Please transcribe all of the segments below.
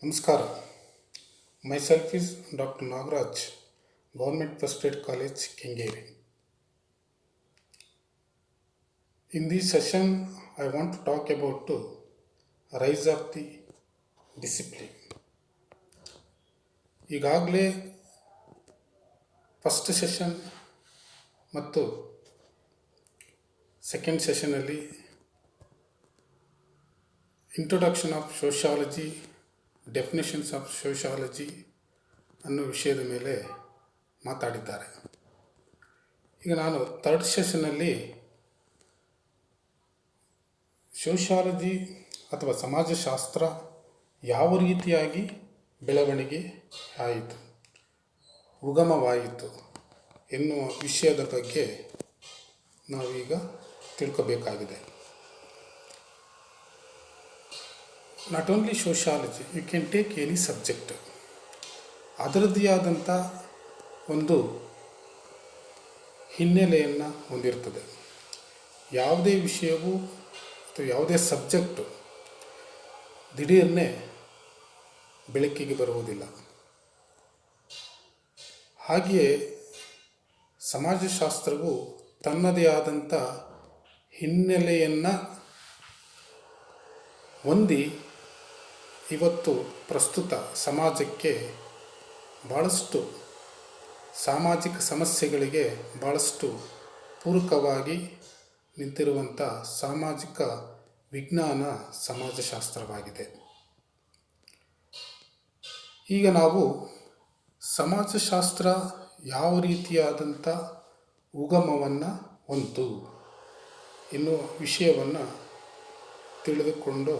Namaskar. Myself is Dr. Nagaraj, Government First Grade College, Kengeri. In this session, I want to talk about rise of the discipline. ಈಗಾಗಲೇ first session ಮತ್ತು second ಸೆಷನಲ್ಲಿ introduction of sociology, definitions of sociology ಅನ್ನೋ ವಿಷಯದ ಮೇಲೆ ಮಾತಾಡಿದ್ದಾರೆ. ಈಗ ನಾನು third ಸೆಷನ್ನಲ್ಲಿ sociology ಅಥವಾ ಸಮಾಜಶಾಸ್ತ್ರ ಯಾವ ರೀತಿಯಾಗಿ ಬೆಳವಣಿಗೆ ಆಯಿತು, ಉಗಮವಾಯಿತು ಎನ್ನುವ ವಿಷಯದ ಬಗ್ಗೆ ನಾವೀಗ ತಿಳ್ಕೋಬೇಕಾಗಿದೆ. Not only sociology, you can take any subject, ಅದರದ್ದೇ ಆದಂಥ ಒಂದು ಹಿನ್ನೆಲೆಯನ್ನು ಹೊಂದಿರ್ತದೆ. ಯಾವುದೇ ವಿಷಯವು ಅಥವಾ ಯಾವುದೇ ಸಬ್ಜೆಕ್ಟು ದಿಢೀರ್ನೇ ಬೆಳಕಿಗೆ ಬರುವುದಿಲ್ಲ. ಹಾಗೆಯೇ ಸಮಾಜಶಾಸ್ತ್ರವು ತನ್ನದೇ ಆದಂಥ ಹಿನ್ನೆಲೆಯನ್ನು ಹೊಂದಿ ಇವತ್ತು ಪ್ರಸ್ತುತ ಸಮಾಜಕ್ಕೆ ಭಾಳಷ್ಟು ಸಾಮಾಜಿಕ ಸಮಸ್ಯೆಗಳಿಗೆ ಭಾಳಷ್ಟು ಪೂರಕವಾಗಿ ನಿಂತಿರುವಂಥ ಸಾಮಾಜಿಕ ವಿಜ್ಞಾನ ಸಮಾಜಶಾಸ್ತ್ರವಾಗಿದೆ. ಈಗ ನಾವು ಸಮಾಜಶಾಸ್ತ್ರ ಯಾವ ರೀತಿಯಾದಂಥ ಉಗಮವನ್ನು ಹೊಂದಿತು ಎನ್ನುವ ವಿಷಯವನ್ನು ತಿಳಿದುಕೊಂಡು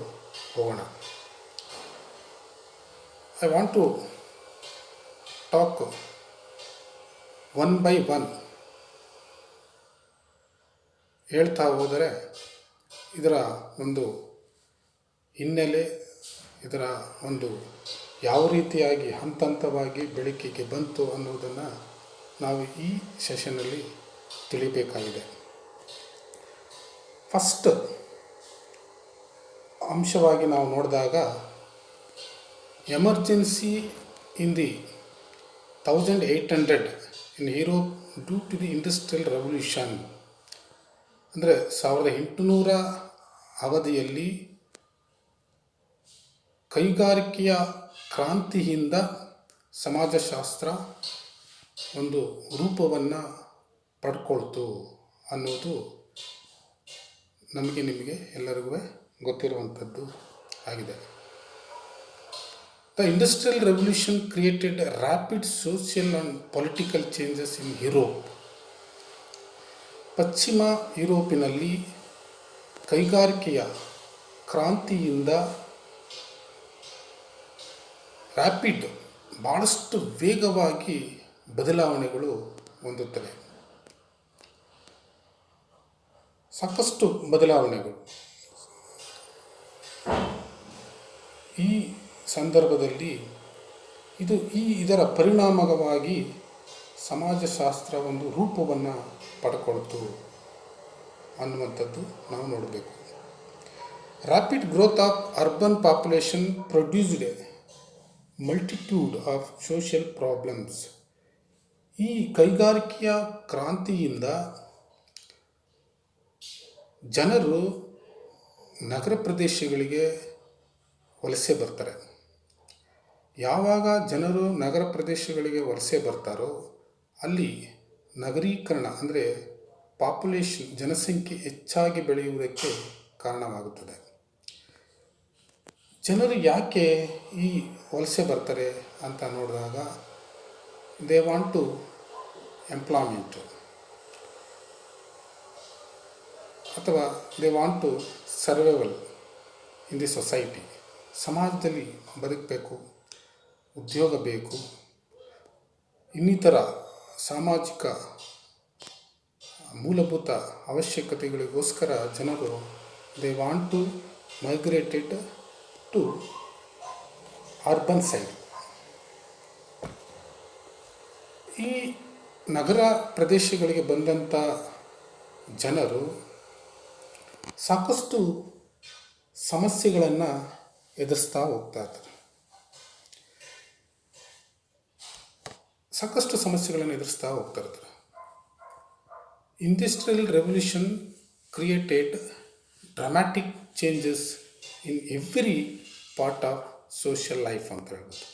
ಹೋಗೋಣ. I want to talk one by one. ಹೇಳ್ತಾ ಹೋದರೆ ಇದರ ಒಂದು ಹಿನ್ನೆಲೆ, ಇದರ ಒಂದು ಯಾವ ರೀತಿಯಾಗಿ ಹಂತ ಹಂತವಾಗಿ ಬೆಳಕಿಗೆ ಬಂತು ಅನ್ನೋದನ್ನು ನಾವು ಈ ಸೆಷನ್ನಲ್ಲಿ ತಿಳಿಬೇಕಾಗಿದೆ. ಫಸ್ಟ್ ಅಂಶವಾಗಿ ನಾವು ನೋಡಿದಾಗ emergency in the 1800 in Europe due to the industrial revolution, ಅಂದರೆ 1800 ಅವಧಿಯಲ್ಲಿ ಕೈಗಾರಿಕೆಯ ಕ್ರಾಂತಿಯಿಂದ ಸಮಾಜಶಾಸ್ತ್ರ ಒಂದು ರೂಪವನ್ನು ಪಡ್ಕೊಳ್ತು ಅನ್ನೋದು ನಿಮಗೆ ಎಲ್ಲರಿಗೂ ಗೊತ್ತಿರುವಂಥದ್ದು ಆಗಿದೆ. The industrial revolution created rapid social and political changes in Europe. ಪಶ್ಚಿಮ ಯುರೋಪಿನಲ್ಲಿ ಕೈಗಾರಿಕೆಯ ಕ್ರಾಂತಿಯಿಂದ ರ್ಯಾಪಿಡ್, ಭಾಳಷ್ಟು ವೇಗವಾಗಿ ಬದಲಾವಣೆಗಳು ಹೊಂದುತ್ತವೆ. ಸಾಕಷ್ಟು ಬದಲಾವಣೆಗಳು. ಈ ಸಂದರ್ಭದಲ್ಲಿ ಇದರ ಪರಿಣಾಮವಾಗಿ ಸಮಾಜಶಾಸ್ತ್ರ ಒಂದು ರೂಪವನ್ನು ಪಡ್ಕೊಳ್ತು ಅನ್ನುವಂಥದ್ದು ನಾವು ನೋಡಬೇಕು. Rapid growth of urban population produced multitude of social problems. ಈ ಕೈಗಾರಿಕೆಯ ಕ್ರಾಂತಿಯಿಂದ ಜನರು ನಗರ ಪ್ರದೇಶಗಳಿಗೆ ವಲಸೆ ಬರ್ತಾರೆ. ಯಾವಾಗ ಜನರು ನಗರ ಪ್ರದೇಶಗಳಿಗೆ ವಲಸೆ ಬರ್ತಾರೋ ಅಲ್ಲಿ ನಗರೀಕರಣ, ಅಂದರೆ ಪಾಪ್ಯುಲೇಷನ್, ಜನಸಂಖ್ಯೆ ಹೆಚ್ಚಾಗಿ ಬೆಳೆಯುವುದಕ್ಕೆ ಕಾರಣವಾಗುತ್ತದೆ. ಜನರು ಯಾಕೆ ಈ ವಲಸೆ ಬರ್ತಾರೆ ಅಂತ ನೋಡಿದಾಗ ದೇ ವಾಂಟ್ ಟು ಎಂಪ್ಲಾಯ್ಮೆಂಟ್, ಅಥವಾ they want to survival in the society. ಸಮಾಜದಲ್ಲಿ ಬದುಕಬೇಕು, ಉದ್ಯೋಗ ಬೇಕು, ಇನ್ನಿತರ ಸಾಮಾಜಿಕ ಮೂಲಭೂತ ಅವಶ್ಯಕತೆಗಳಿಗೋಸ್ಕರ ಜನರು they want to migrated to urban side. ಈ ನಗರ ಪ್ರದೇಶಗಳಿಗೆ ಬಂದಂಥ ಜನರು ಸಾಕಷ್ಟು ಸಮಸ್ಯೆಗಳನ್ನು ಎದುರಿಸ್ತಾ ಹೋಗ್ತಾ ಇದ್ದಾರೆ. ಸಾಕಷ್ಟು ಸಮಸ್ಯೆಗಳನ್ನು ಎದುರಿಸ್ತಾ ಹೋಗ್ತಾ ಇರ್ತಾರೆ. Industrial revolution created dramatic changes in every part of social life ಅಂತ ಹೇಳ್ಬೋದು.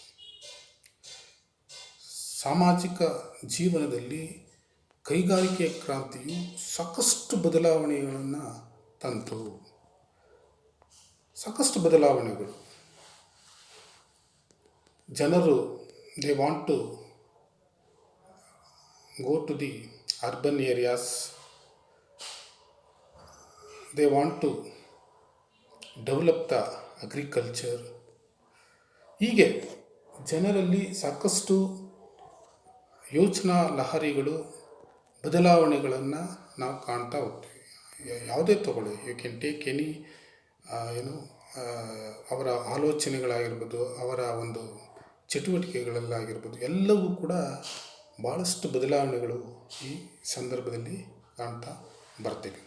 ಸಾಮಾಜಿಕ ಜೀವನದಲ್ಲಿ ಕೈಗಾರಿಕೆ ಕ್ರಾಂತಿಯು ಸಾಕಷ್ಟು ಬದಲಾವಣೆಗಳನ್ನು ತಂತು. ಸಾಕಷ್ಟು ಬದಲಾವಣೆಗಳು. ಜನರು they want to go to the urban areas, they want to develop the agriculture. ಹೀಗೆ ಜನರಲ್ಲಿ ಸಾಕಷ್ಟು ಯೋಚನಾ ಲಹರಿಗಳು, ಬದಲಾವಣೆಗಳನ್ನು ನಾವು ಕಾಣ್ತಾ ಹೋಗ್ತೀವಿ. ಯಾವುದೇ ತಗೊಳ್ಳಿ, ಯು ಕ್ಯಾನ್ ಟೇಕ್ ಎನಿ ಅವರ ಆಲೋಚನೆಗಳಾಗಿರ್ಬೋದು, ಅವರ ಒಂದು ಚಟುವಟಿಕೆಗಳಲ್ಲಾಗಿರ್ಬೋದು, ಎಲ್ಲವೂ ಕೂಡ ಭಾಳಷ್ಟು ಬದಲಾವಣೆಗಳು ಈ ಸಂದರ್ಭದಲ್ಲಿ ಕಾಣ್ತಾ ಬರ್ತೀವಿ.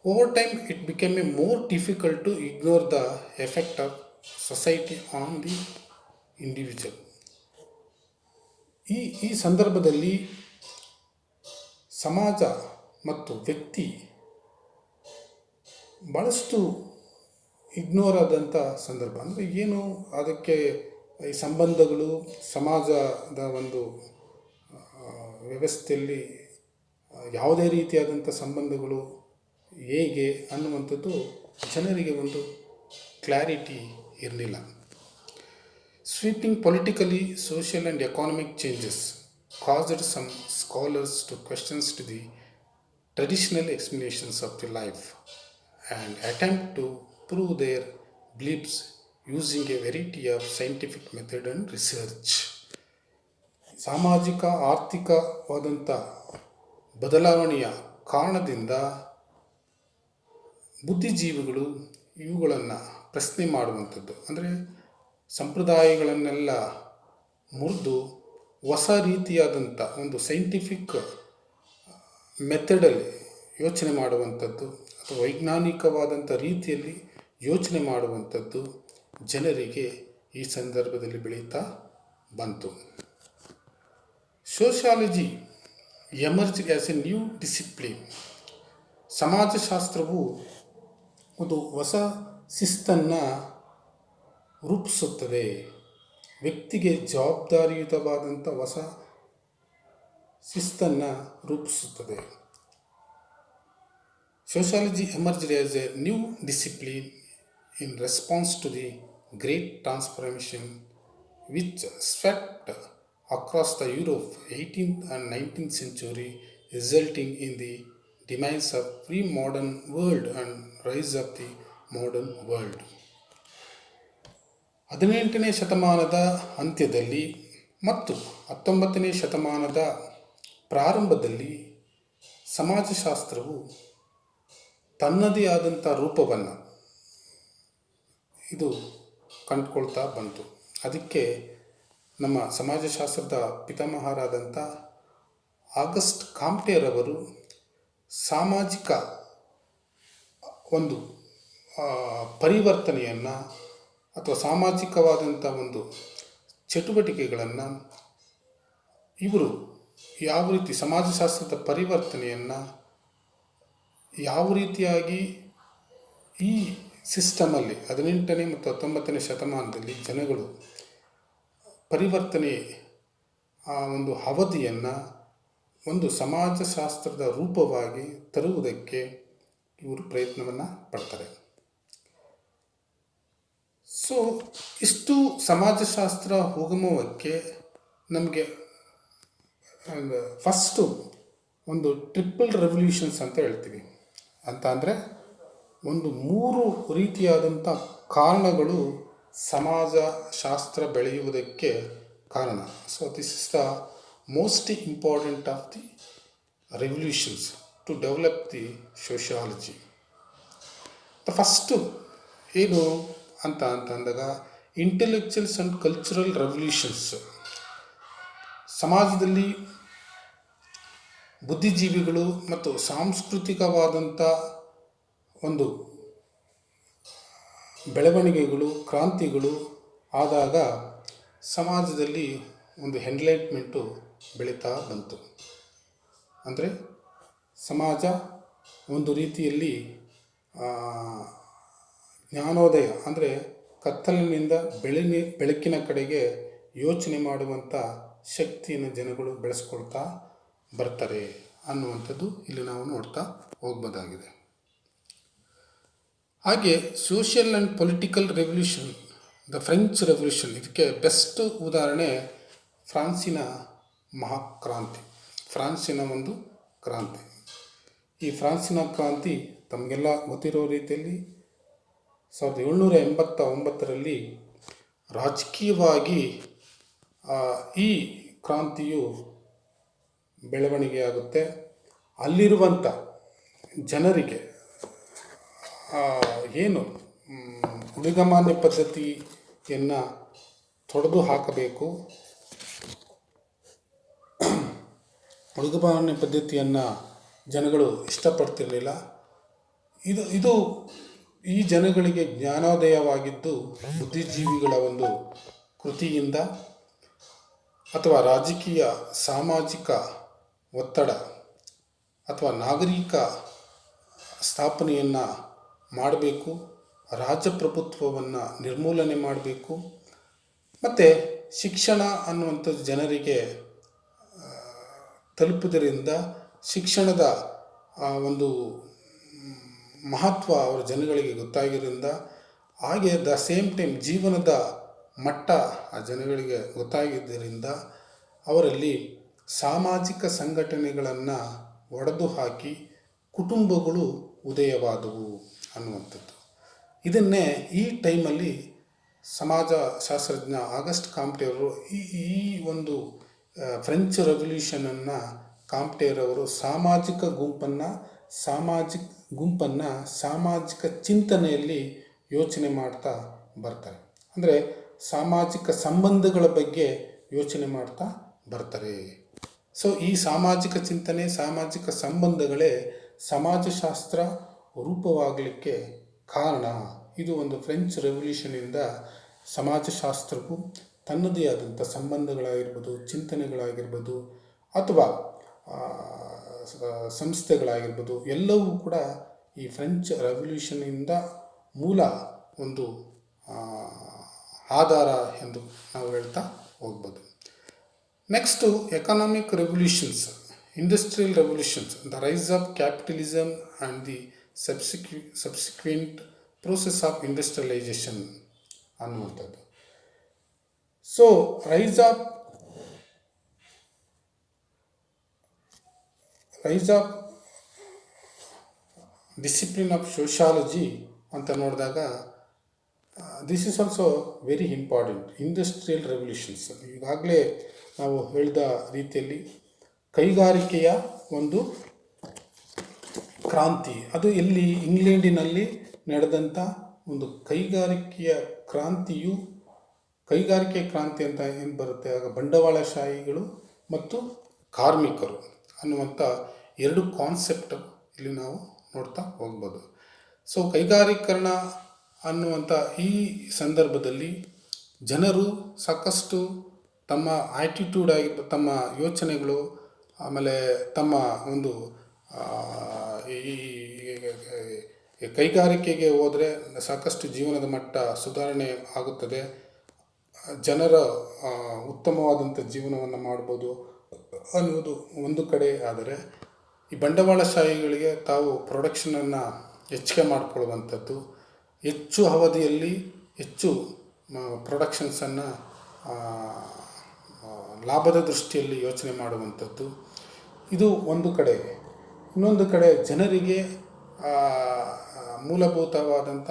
Over time it became a more difficult to ignore the effect of society on the individual. ಈ ಸಂದರ್ಭದಲ್ಲಿ ಸಮಾಜ ಮತ್ತು ವ್ಯಕ್ತಿ ಭಾಳಷ್ಟು ಇಗ್ನೋರ್ ಆದಂಥ ಸಂದರ್ಭ. ಅಂದರೆ ಏನು, ಅದಕ್ಕೆ ಈ ಸಂಬಂಧಗಳು, ಸಮಾಜದ ಒಂದು ವ್ಯವಸ್ಥೆಯಲ್ಲಿ ಯಾವುದೇ ರೀತಿಯಾದಂಥ ಸಂಬಂಧಗಳು ಹೇಗೆ ಅನ್ನುವಂಥದ್ದು ಜನರಿಗೆ ಒಂದು ಕ್ಲಾರಿಟಿ ಇರಲಿಲ್ಲ. Sweeping politically, social and economic changes caused some scholars to question the traditional explanations of the life and attempt to prove their beliefs using a variety of scientific method and research. ಸಾಮಾಜಿಕ ಆರ್ಥಿಕವಾದಂಥ ಬದಲಾವಣೆಯ ಕಾರಣದಿಂದ ಬುದ್ಧಿಜೀವಿಗಳು ಇವುಗಳನ್ನು ಪ್ರಶ್ನೆ ಮಾಡುವಂಥದ್ದು, ಅಂದರೆ ಸಂಪ್ರದಾಯಗಳನ್ನೆಲ್ಲ ಮುರಿದು ಹೊಸ ರೀತಿಯಾದಂಥ ಒಂದು ಸೈಂಟಿಫಿಕ್ ಮೆಥಡಲ್ಲಿ ಯೋಚನೆ ಮಾಡುವಂಥದ್ದು ಅಥವಾ ವೈಜ್ಞಾನಿಕವಾದಂಥ ರೀತಿಯಲ್ಲಿ ಯೋಚನೆ ಮಾಡುವಂಥದ್ದು ಜನರಿಗೆ ಈ ಸಂದರ್ಭದಲ್ಲಿ ಬೆಳೀತಾ ಬಂತು. Sociology emerged as a new discipline. ಸಮಾಜಶಾಸ್ತ್ರವು ಒಂದು ಹೊಸ ಶಿಸ್ತನ್ನು ರೂಪಿಸುತ್ತದೆ. ವ್ಯಕ್ತಿಗೆ ಜವಾಬ್ದಾರಿಯುತವಾದಂಥ ಹೊಸ ಶಿಸ್ತನ್ನು ರೂಪಿಸುತ್ತದೆ. Sociology emerged as a new discipline in response to the great transformation which swept across the Europe 18th and 19th century, resulting in the demise of pre-modern world and rise of the modern world. 18ನೇ ಶತಮಾನದ ಅಂತ್ಯದಲ್ಲಿ ಮತ್ತು 19ನೇ ಶತಮಾನದ ಪ್ರಾರಂಭದಲ್ಲಿ ಸಮಾಜಶಾಸ್ತ್ರವು ತನ್ನದೇ ಆದಂಥ ರೂಪವನ್ನು ಇದು ಕಂಡುಕೊಳ್ತಾ ಬಂತು. ಅದಕ್ಕೆ ನಮ್ಮ ಸಮಾಜಶಾಸ್ತ್ರದ ಪಿತಾಮಹರಾದಂಥ ಆಗಸ್ಟ್ ಕಾಂಟೆರವರು ಸಾಮಾಜಿಕ ಒಂದು ಪರಿವರ್ತನೆಯನ್ನು ಅಥವಾ ಸಾಮಾಜಿಕವಾದಂಥ ಒಂದು ಚಟುವಟಿಕೆಗಳನ್ನು ಇವರು ಯಾವ ರೀತಿ ಸಮಾಜಶಾಸ್ತ್ರದ ಪರಿವರ್ತನೆಯನ್ನು ಯಾವ ರೀತಿಯಾಗಿ ಈ ಸಿಸ್ಟಮಲ್ಲಿ 18ನೇ ಮತ್ತು 19ನೇ ಶತಮಾನದಲ್ಲಿ ಜನಗಳು ಪರಿವರ್ತನೆ ಆ ಒಂದು ಅವಧಿಯನ್ನು ಒಂದು ಸಮಾಜಶಾಸ್ತ್ರದ ರೂಪವಾಗಿ ತರುವುದಕ್ಕೆ ಇವರು ಪ್ರಯತ್ನವನ್ನು ಪಡ್ತಾರೆ. ಸೊ ಇಷ್ಟು ಸಮಾಜಶಾಸ್ತ್ರ ಉಗಮಕ್ಕೆ ನಮಗೆ ಫಸ್ಟು ಒಂದು ಟ್ರಿಪಲ್ ರೆವಲ್ಯೂಷನ್ಸ್ ಅಂತ ಹೇಳ್ತೀವಿ. ಅಂತ ಅಂದರೆ ಒಂದು 3 ರೀತಿಯಾದಂಥ ಕಾರಣಗಳು ಸಮಾಜಶಾಸ್ತ್ರ ಬೆಳೆಯುವುದಕ್ಕೆ ಕಾರಣ. So this is the most important of the revolutions to develop the sociology. First ಏನು ಅಂದಾಗ ಇಂಟೆಲೆಕ್ಚುಯಲ್ಸ್ ಆ್ಯಂಡ್ ಕಲ್ಚರಲ್ ರೆವಲ್ಯೂಷನ್ಸ್. ಸಮಾಜದಲ್ಲಿ ಬುದ್ಧಿಜೀವಿಗಳು ಮತ್ತು ಸಾಂಸ್ಕೃತಿಕವಾದಂಥ ಒಂದು ಬೆಳವಣಿಗೆಗಳು, ಕ್ರಾಂತಿಗಳು ಆದಾಗ ಸಮಾಜದಲ್ಲಿ ಒಂದು ಎನ್ಲೈಟ್ಮೆಂಟು ಬೆಳೀತಾ ಬಂತು. ಅಂದರೆ ಸಮಾಜ ಒಂದು ರೀತಿಯಲ್ಲಿ ಜ್ಞಾನೋದಯ ಅಂದರೆ ಕತ್ತಲಿನಿಂದ ಬೆಳಕಿನ ಕಡೆಗೆ ಯೋಚನೆ ಮಾಡುವಂಥ ಶಕ್ತಿಯನ್ನು ಜನಗಳು ಬೆಳೆಸ್ಕೊಳ್ತಾ ಬರ್ತಾರೆ ಅನ್ನುವಂಥದ್ದು ಇಲ್ಲಿ ನಾವು ನೋಡ್ತಾ ಹೋಗ್ಬೋದಾಗಿದೆ. ಹಾಗೆ social and political revolution, the French revolution, ಇದಕ್ಕೆ ಬೆಸ್ಟ್ ಉದಾಹರಣೆ ಫ್ರಾನ್ಸಿನ ಮಹಾಕ್ರಾಂತಿ, ಫ್ರಾನ್ಸಿನ ಒಂದು ಕ್ರಾಂತಿ. ಈ ಫ್ರಾನ್ಸಿನ ಕ್ರಾಂತಿ ತಮಗೆಲ್ಲ ಗೊತ್ತಿರೋ ರೀತಿಯಲ್ಲಿ 1789ರಲ್ಲಿ ರಾಜಕೀಯವಾಗಿ ಈ ಕ್ರಾಂತಿಯು ಬೆಳವಣಿಗೆಯಾಗುತ್ತೆ. ಅಲ್ಲಿರುವಂಥ ಜನರಿಗೆ ಏನು ಊಳಿಗಮಾನ್ಯ ಪದ್ಧತಿಯನ್ನು ತೊಡೆದು ಹಾಕಬೇಕು, ಊಳಿಗಮಾನ್ಯ ಪದ್ಧತಿಯನ್ನು ಜನಗಳು ಇಷ್ಟಪಡ್ತಿರಲಿಲ್ಲ. ಇದು ಈ ಜನಗಳಿಗೆ ಜ್ಞಾನೋದಯವಾಗಿದ್ದು ಬುದ್ಧಿಜೀವಿಗಳ ಒಂದು ಕೃತಿಯಿಂದ ಅಥವಾ ರಾಜಕೀಯ ಸಾಮಾಜಿಕ ಒತ್ತಡ ಅಥವಾ ನಾಗರಿಕ ಸ್ಥಾಪನೆಯನ್ನು ಮಾಡಬೇಕು, ರಾಜಪ್ರಭುತ್ವವನ್ನು ನಿರ್ಮೂಲನೆ ಮಾಡಬೇಕು, ಮತ್ತು ಶಿಕ್ಷಣ ಅನ್ನುವಂಥದ್ದು ಜನರಿಗೆ ತಲುಪುವುದರಿಂದ ಶಿಕ್ಷಣದ ಒಂದು ಮಹತ್ವ ಅವರ ಜನಗಳಿಗೆ ಗೊತ್ತಾಗಿದ್ದರಿಂದ, ಹಾಗೆ ದ ಸೇಮ್ ಟೈಮ್ ಜೀವನದ ಮಟ್ಟ ಆ ಜನಗಳಿಗೆ ಗೊತ್ತಾಗಿದ್ದರಿಂದ ಅವರಲ್ಲಿ ಸಾಮಾಜಿಕ ಸಂಘಟನೆಗಳನ್ನು ಒಡೆದು ಹಾಕಿ ಕುಟುಂಬಗಳು ಉದಯವಾದವು ಅನ್ನುವಂಥದ್ದು. ಇದನ್ನೇ ಈ ಟೈಮಲ್ಲಿ ಸಮಾಜಶಾಸ್ತ್ರಜ್ಞ ಆಗಸ್ಟ್ ಕಾಂಪ್ಟೆಯವರು ಈ ಒಂದು ಫ್ರೆಂಚ್ ರೆವಲ್ಯೂಷನನ್ನು ಕಾಂಪ್ಟೆಯರವರು ಸಾಮಾಜಿಕ ಸಾಮಾಜಿಕ ಚಿಂತನೆಯಲ್ಲಿ ಯೋಚನೆ ಮಾಡ್ತಾ ಬರ್ತಾರೆ. ಅಂದರೆ ಸಾಮಾಜಿಕ ಸಂಬಂಧಗಳ ಬಗ್ಗೆ ಯೋಚನೆ ಮಾಡ್ತಾ ಬರ್ತಾರೆ. ಸೊ ಈ ಸಾಮಾಜಿಕ ಚಿಂತನೆ, ಸಾಮಾಜಿಕ ಸಂಬಂಧಗಳೇ ಸಮಾಜಶಾಸ್ತ್ರ ರೂಪವಾಗಲಿಕ್ಕೆ ಕಾರಣ. ಇದು ಒಂದು ಫ್ರೆಂಚ್ ರೆವಲ್ಯೂಷನಿಂದ ಸಮಾಜಶಾಸ್ತ್ರವು ತನ್ನದೇ ಆದಂಥ ಸಂಬಂಧಗಳಾಗಿರ್ಬೋದು, ಚಿಂತನೆಗಳಾಗಿರ್ಬೋದು, ಅಥವಾ ಸಂಸ್ಥೆಗಳಾಗಿರ್ಬೋದು, ಎಲ್ಲವೂ ಕೂಡ ಈ ಫ್ರೆಂಚ್ ರೆವಲ್ಯೂಷನಿಂದ ಮೂಲ ಒಂದು ಆಧಾರ ಎಂದು ನಾವು ಹೇಳ್ತಾ ಹೋಗ್ಬೋದು. Next economic revolutions, industrial revolutions, the rise of capitalism and the subsequent process of industrialisation ಅನ್ನುವಂಥದ್ದು. So rise of discipline of sociology ಅಂತ ನೋಡಿದಾಗ this is also very important. Industrial revolutions, ಈಗಾಗಲೇ ನಾವು ಹೇಳಿದ ರೀತಿಯಲ್ಲಿ ಕೈಗಾರಿಕೆಯ ಒಂದು ಕ್ರಾಂತಿ, ಅದು ಎಲ್ಲಿ ಇಂಗ್ಲೆಂಡಿನಲ್ಲಿ ನಡೆದಂಥ ಒಂದು ಕೈಗಾರಿಕೆ ಕ್ರಾಂತಿ ಅಂತ ಏನು ಬರುತ್ತೆ, ಆಗ ಬಂಡವಾಳಶಾಹಿಗಳು ಮತ್ತು ಕಾರ್ಮಿಕರು ಅನ್ನುವಂಥ ಎರಡು ಕಾನ್ಸೆಪ್ಟ್ ಇಲ್ಲಿ ನಾವು ನೋಡ್ತಾ ಹೋಗ್ಬೋದು. ಸೊ ಕೈಗಾರೀಕರಣ ಅನ್ನುವಂಥ ಈ ಸಂದರ್ಭದಲ್ಲಿ ಜನರು ಸಾಕಷ್ಟು ತಮ್ಮ ಆ್ಯಟಿಟ್ಯೂಡ್ ಆಗಿರ್ಬೋದು, ತಮ್ಮ ಯೋಚನೆಗಳು, ಆಮೇಲೆ ತಮ್ಮ ಒಂದು ಈ ಕೈಗಾರಿಕೆಗೆ ಹೋದರೆ ಸಾಕಷ್ಟು ಜೀವನದ ಮಟ್ಟ ಸುಧಾರಣೆ ಆಗುತ್ತದೆ, ಜನರ ಉತ್ತಮವಾದಂಥ ಜೀವನವನ್ನು ಮಾಡ್ಬೋದು ಅನ್ನೋದು ಒಂದು ಕಡೆ. ಆದರೆ ಈ ಬಂಡವಾಳಶಾಹಿಗಳಿಗೆ ತಾವು ಪ್ರೊಡಕ್ಷನನ್ನು ಹೆಚ್ಚಿಗೆ ಮಾಡಿಕೊಳ್ಳುವಂಥದ್ದು, ಹೆಚ್ಚು ಅವಧಿಯಲ್ಲಿ ಹೆಚ್ಚು ಪ್ರೊಡಕ್ಷನ್ಸನ್ನು ಲಾಭದ ದೃಷ್ಟಿಯಲ್ಲಿ ಯೋಚನೆ ಮಾಡುವಂಥದ್ದು, ಇದು ಒಂದು ಕಡೆ. ಇನ್ನೊಂದು ಕಡೆ ಜನರಿಗೆ ಮೂಲಭೂತವಾದಂಥ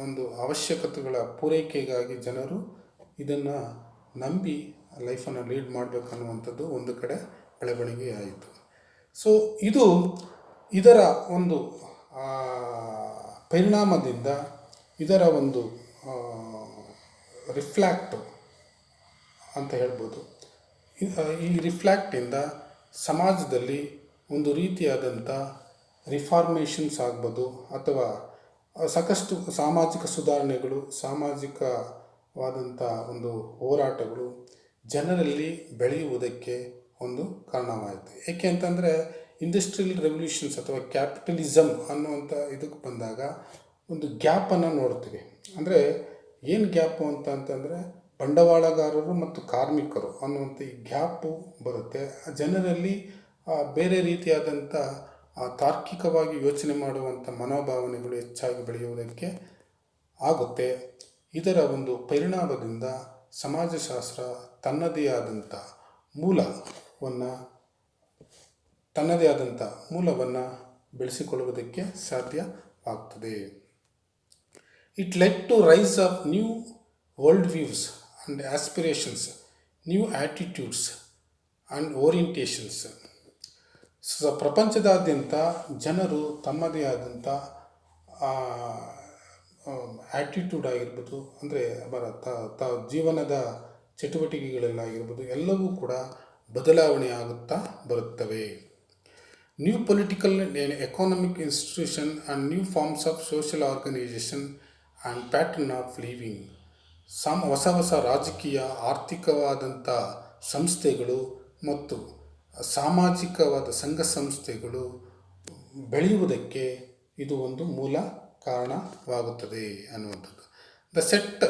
ಒಂದು ಅವಶ್ಯಕತೆಗಳ ಪೂರೈಕೆಗಾಗಿ ಜನರು ಇದನ್ನು ನಂಬಿ ಲೈಫನ್ನು ಲೀಡ್ ಮಾಡಬೇಕನ್ನುವಂಥದ್ದು ಒಂದು ಕಡೆ ಬೆಳವಣಿಗೆ ಆಯಿತು. ಸೊ ಇದರ ಒಂದು ಪರಿಣಾಮದಿಂದ, ಇದರ ಒಂದು ರಿಫ್ಲ್ಯಾಕ್ಟ್ ಅಂತ ಹೇಳ್ಬೋದು. ಈ ರಿಫ್ಲ್ಯಾಕ್ಟಿಂದ ಸಮಾಜದಲ್ಲಿ ಒಂದು ರೀತಿಯಾದಂಥ ರಿಫಾರ್ಮೇಷನ್ಸ್ ಆಗ್ಬೋದು, ಅಥವಾ ಸಾಕಷ್ಟು ಸಾಮಾಜಿಕ ಸುಧಾರಣೆಗಳು, ಸಾಮಾಜಿಕವಾದಂಥ ಒಂದು ಹೋರಾಟಗಳು ಜನರಲ್ಲಿ ಬೆಳೆಯುವುದಕ್ಕೆ ಒಂದು ಕಾರಣವಾಯಿತು. ಏಕೆ ಅಂತಂದರೆ ಇಂಡಸ್ಟ್ರಿಯಲ್ ರೆವಲ್ಯೂಷನ್ಸ್ ಅಥವಾ ಕ್ಯಾಪಿಟಲಿಸಮ್ ಅನ್ನುವಂಥ ಇದಕ್ಕೆ ಬಂದಾಗ ಒಂದು ಗ್ಯಾಪನ್ನು ನೋಡ್ತೀವಿ. ಅಂದರೆ ಏನು ಗ್ಯಾಪು ಅಂತಂದರೆ ಬಂಡವಾಳಗಾರರು ಮತ್ತು ಕಾರ್ಮಿಕರು ಅನ್ನುವಂಥ ಈ ಗ್ಯಾಪು ಬರುತ್ತೆ. ಜನರಲ್ಲಿ ಬೇರೆ ರೀತಿಯಾದಂಥ ತಾರ್ಕಿಕವಾಗಿ ಯೋಚನೆ ಮಾಡುವಂಥ ಮನೋಭಾವನೆಗಳು ಹೆಚ್ಚಾಗಿ ಬೆಳೆಯುವುದಕ್ಕೆ ಆಗುತ್ತೆ. ಇದರ ಒಂದು ಪರಿಣಾಮದಿಂದ ಸಮಾಜಶಾಸ್ತ್ರ ತನ್ನದೇ ಆದಂಥ ಮೂಲವನ್ನು ಬೆಳೆಸಿಕೊಳ್ಳುವುದಕ್ಕೆ ಸಾಧ್ಯವಾಗ್ತದೆ. It led to rise of new world views and aspirations, new attitudes and orientations. ಪ್ರಪಂಚದಾದ್ಯಂತ ಜನರು ತಮ್ಮದೇ ಆದಂಥ ಆ್ಯಟಿಟ್ಯೂಡ್ ಆಗಿರ್ಬೋದು, ಅಂದರೆ ಅವರ ಜೀವನದ ಚಟುವಟಿಕೆಗಳಲ್ಲಾಗಿರ್ಬೋದು, ಎಲ್ಲವೂ ಕೂಡ ಬದಲಾವಣೆ ಆಗುತ್ತಾ ಬರುತ್ತವೆ. New political economic institution and new forms of social organisation and pattern of living. ಹೊಸ ರಾಜಕೀಯ ಆರ್ಥಿಕವಾದಂಥ ಸಂಸ್ಥೆಗಳು ಮತ್ತು ಸಾಮಾಜಿಕವಾದ ಸಂಘ ಸಂಸ್ಥೆಗಳು ಬೆಳೆಯುವುದಕ್ಕೆ ಇದು ಒಂದು ಮೂಲ ಕಾರಣವಾಗುತ್ತದೆ ಅನ್ನುವಂಥದ್ದು. The set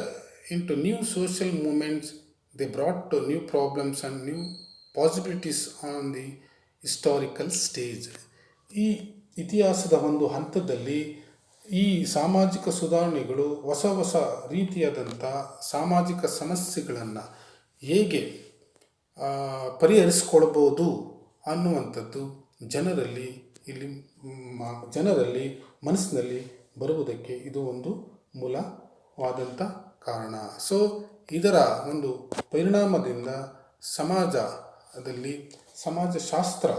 into new social movements, they brought to new problems and new possibilities on the historical stage. ಈ ಇತಿಹಾಸದ ಒಂದು ಹಂತದಲ್ಲಿ ಈ ಸಾಮಾಜಿಕ ಸುಧಾರಣೆಗಳು ಹೊಸ ರೀತಿಯಾದಂಥ ಸಾಮಾಜಿಕ ಸಮಸ್ಯೆಗಳನ್ನು ಹೇಗೆ ಪರಿಹರಿಸಿಕೊಳ್ಬೋದು ಅನ್ನುವಂಥದ್ದು ಜನರಲ್ಲಿ ಮನಸ್ಸಿನಲ್ಲಿ ಬರುವುದಕ್ಕೆ ಇದು ಒಂದು ಮೂಲವಾದಂಥ ಕಾರಣ. ಸೊ ಇದರ ಒಂದು ಪರಿಣಾಮದಿಂದ ಸಮಾಜದಲ್ಲಿ ಸಮಾಜಶಾಸ್ತ್ರ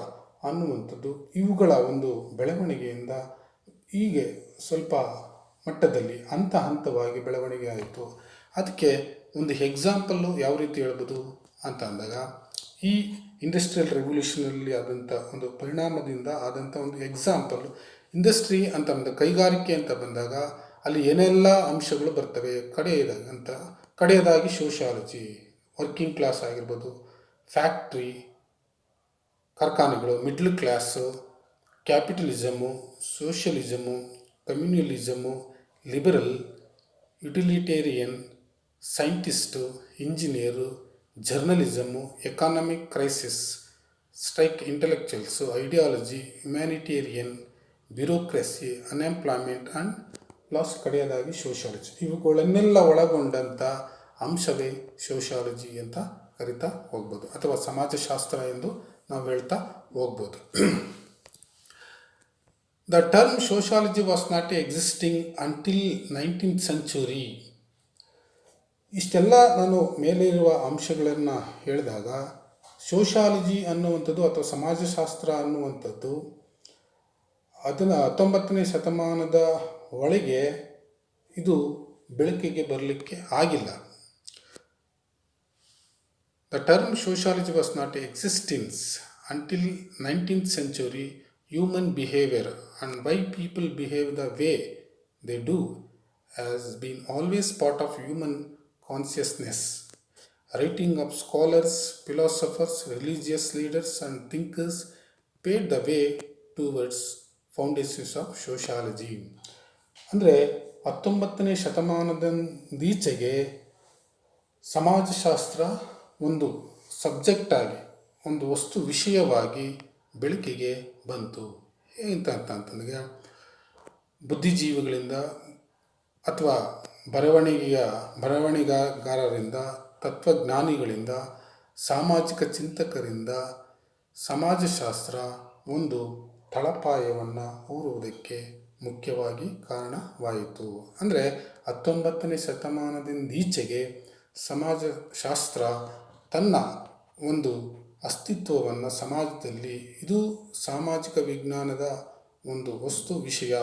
ಅನ್ನುವಂಥದ್ದು ಇವುಗಳ ಒಂದು ಬೆಳವಣಿಗೆಯಿಂದ ಹೀಗೆ ಸ್ವಲ್ಪ ಮಟ್ಟದಲ್ಲಿ ಹಂತವಾಗಿ ಬೆಳವಣಿಗೆ ಆಯಿತು. ಅದಕ್ಕೆ ಒಂದು ಎಕ್ಸಾಂಪಲ್ಲು ಯಾವ ರೀತಿ ಹೇಳ್ಬೋದು ಅಂತ ಅಂದಾಗ, ಈ ಇಂಡಸ್ಟ್ರಿಯಲ್ ರೆವಲ್ಯೂಷನಲ್ಲಿ ಆದಂಥ ಒಂದು ಪರಿಣಾಮದಿಂದ ಆದಂಥ ಒಂದು ಎಕ್ಸಾಂಪಲ್, ಇಂಡಸ್ಟ್ರಿ ಅಂತ ಬಂದಾಗ, ಕೈಗಾರಿಕೆ ಅಂತ ಬಂದಾಗ ಅಲ್ಲಿ ಏನೆಲ್ಲ ಅಂಶಗಳು ಬರ್ತವೆ. ಕಡೆಯದಾಗಿ ಸೋಷಿಯಾಲಜಿ, ವರ್ಕಿಂಗ್ ಕ್ಲಾಸ್ ಆಗಿರ್ಬೋದು, ಫ್ಯಾಕ್ಟ್ರಿ, ಕಾರ್ಖಾನೆಗಳು, middle class, capitalism, socialism, communalism, liberal, utilitarian, scientist, engineer, journalism, economic crisis, strike intellectuals, ideology, humanitarian, bureaucracy, unemployment and loss, ಕಡೆಯದಾಗಿ ಸೋಷಿಯಾಲಜಿ. ಇವುಗಳನ್ನೆಲ್ಲ ಒಳಗೊಂಡಂಥ ಅಂಶವೇ ಸೋಷಿಯಾಲಜಿ ಅಂತ ಕರಿತಾ ಹೋಗ್ಬೋದು, ಅಥವಾ ಸಮಾಜಶಾಸ್ತ್ರ ಎಂದು ನಾವು ಹೇಳ್ತಾ ಹೋಗ್ಬೋದು. The term sociology was not existing until 19th century. ಇಷ್ಟೆಲ್ಲ ನಾನು ಮೇಲೆ ಇರುವ ಅಂಶಗಳನ್ನು ಹೇಳಿದಾಗ ಸೋಷಿಯಾಲಜಿ ಅನ್ನುವಂಥದ್ದು ಅಥವಾ ಸಮಾಜಶಾಸ್ತ್ರ ಅನ್ನುವಂಥದ್ದು ಅದನ್ನು 19ನೇ ಶತಮಾನದ ಒಳಗೆ ಇದು ಬೆಳಕಿಗೆ ಬರಲಿಕ್ಕೆ ಆಗಿಲ್ಲ. The term sociology was not existing until 19th century. Human behavior and why people behave the way they do has been always part of human consciousness. Writing of scholars, philosophers, religious leaders and thinkers paved the way towards foundations of sociology. ಅಂದರೆ 19ನೇ ಶತಮಾನದೀಚೆಗೆ ಸಮಾಜಶಾಸ್ತ್ರ ಒಂದು ಸಬ್ಜೆಕ್ಟಾಗಿ, ಒಂದು ವಸ್ತು ವಿಷಯವಾಗಿ ಬೆಳಕಿಗೆ ಬಂತು. ಅಂತಂದ್ರೆ ಬುದ್ಧಿಜೀವಿಗಳಿಂದ ಅಥವಾ ಬರವಣಿಗೆಗಾರರಿಂದ, ತತ್ವಜ್ಞಾನಿಗಳಿಂದ, ಸಾಮಾಜಿಕ ಚಿಂತಕರಿಂದ ಸಮಾಜಶಾಸ್ತ್ರ ಒಂದು ತಳಪಾಯವನ್ನು ಹೂರುವುದಕ್ಕೆ ಮುಖ್ಯವಾಗಿ ಕಾರಣವಾಯಿತು. ಅಂದರೆ 19ನೇ ಶತಮಾನದಿಂದೀಚೆಗೆ ಸಮಾಜಶಾಸ್ತ್ರ ತನ್ನ ಒಂದು ಅಸ್ತಿತ್ವವನ್ನು ಸಮಾಜದಲ್ಲಿ, ಇದು ಸಾಮಾಜಿಕ ವಿಜ್ಞಾನದ ಒಂದು ವಸ್ತು ವಿಷಯ,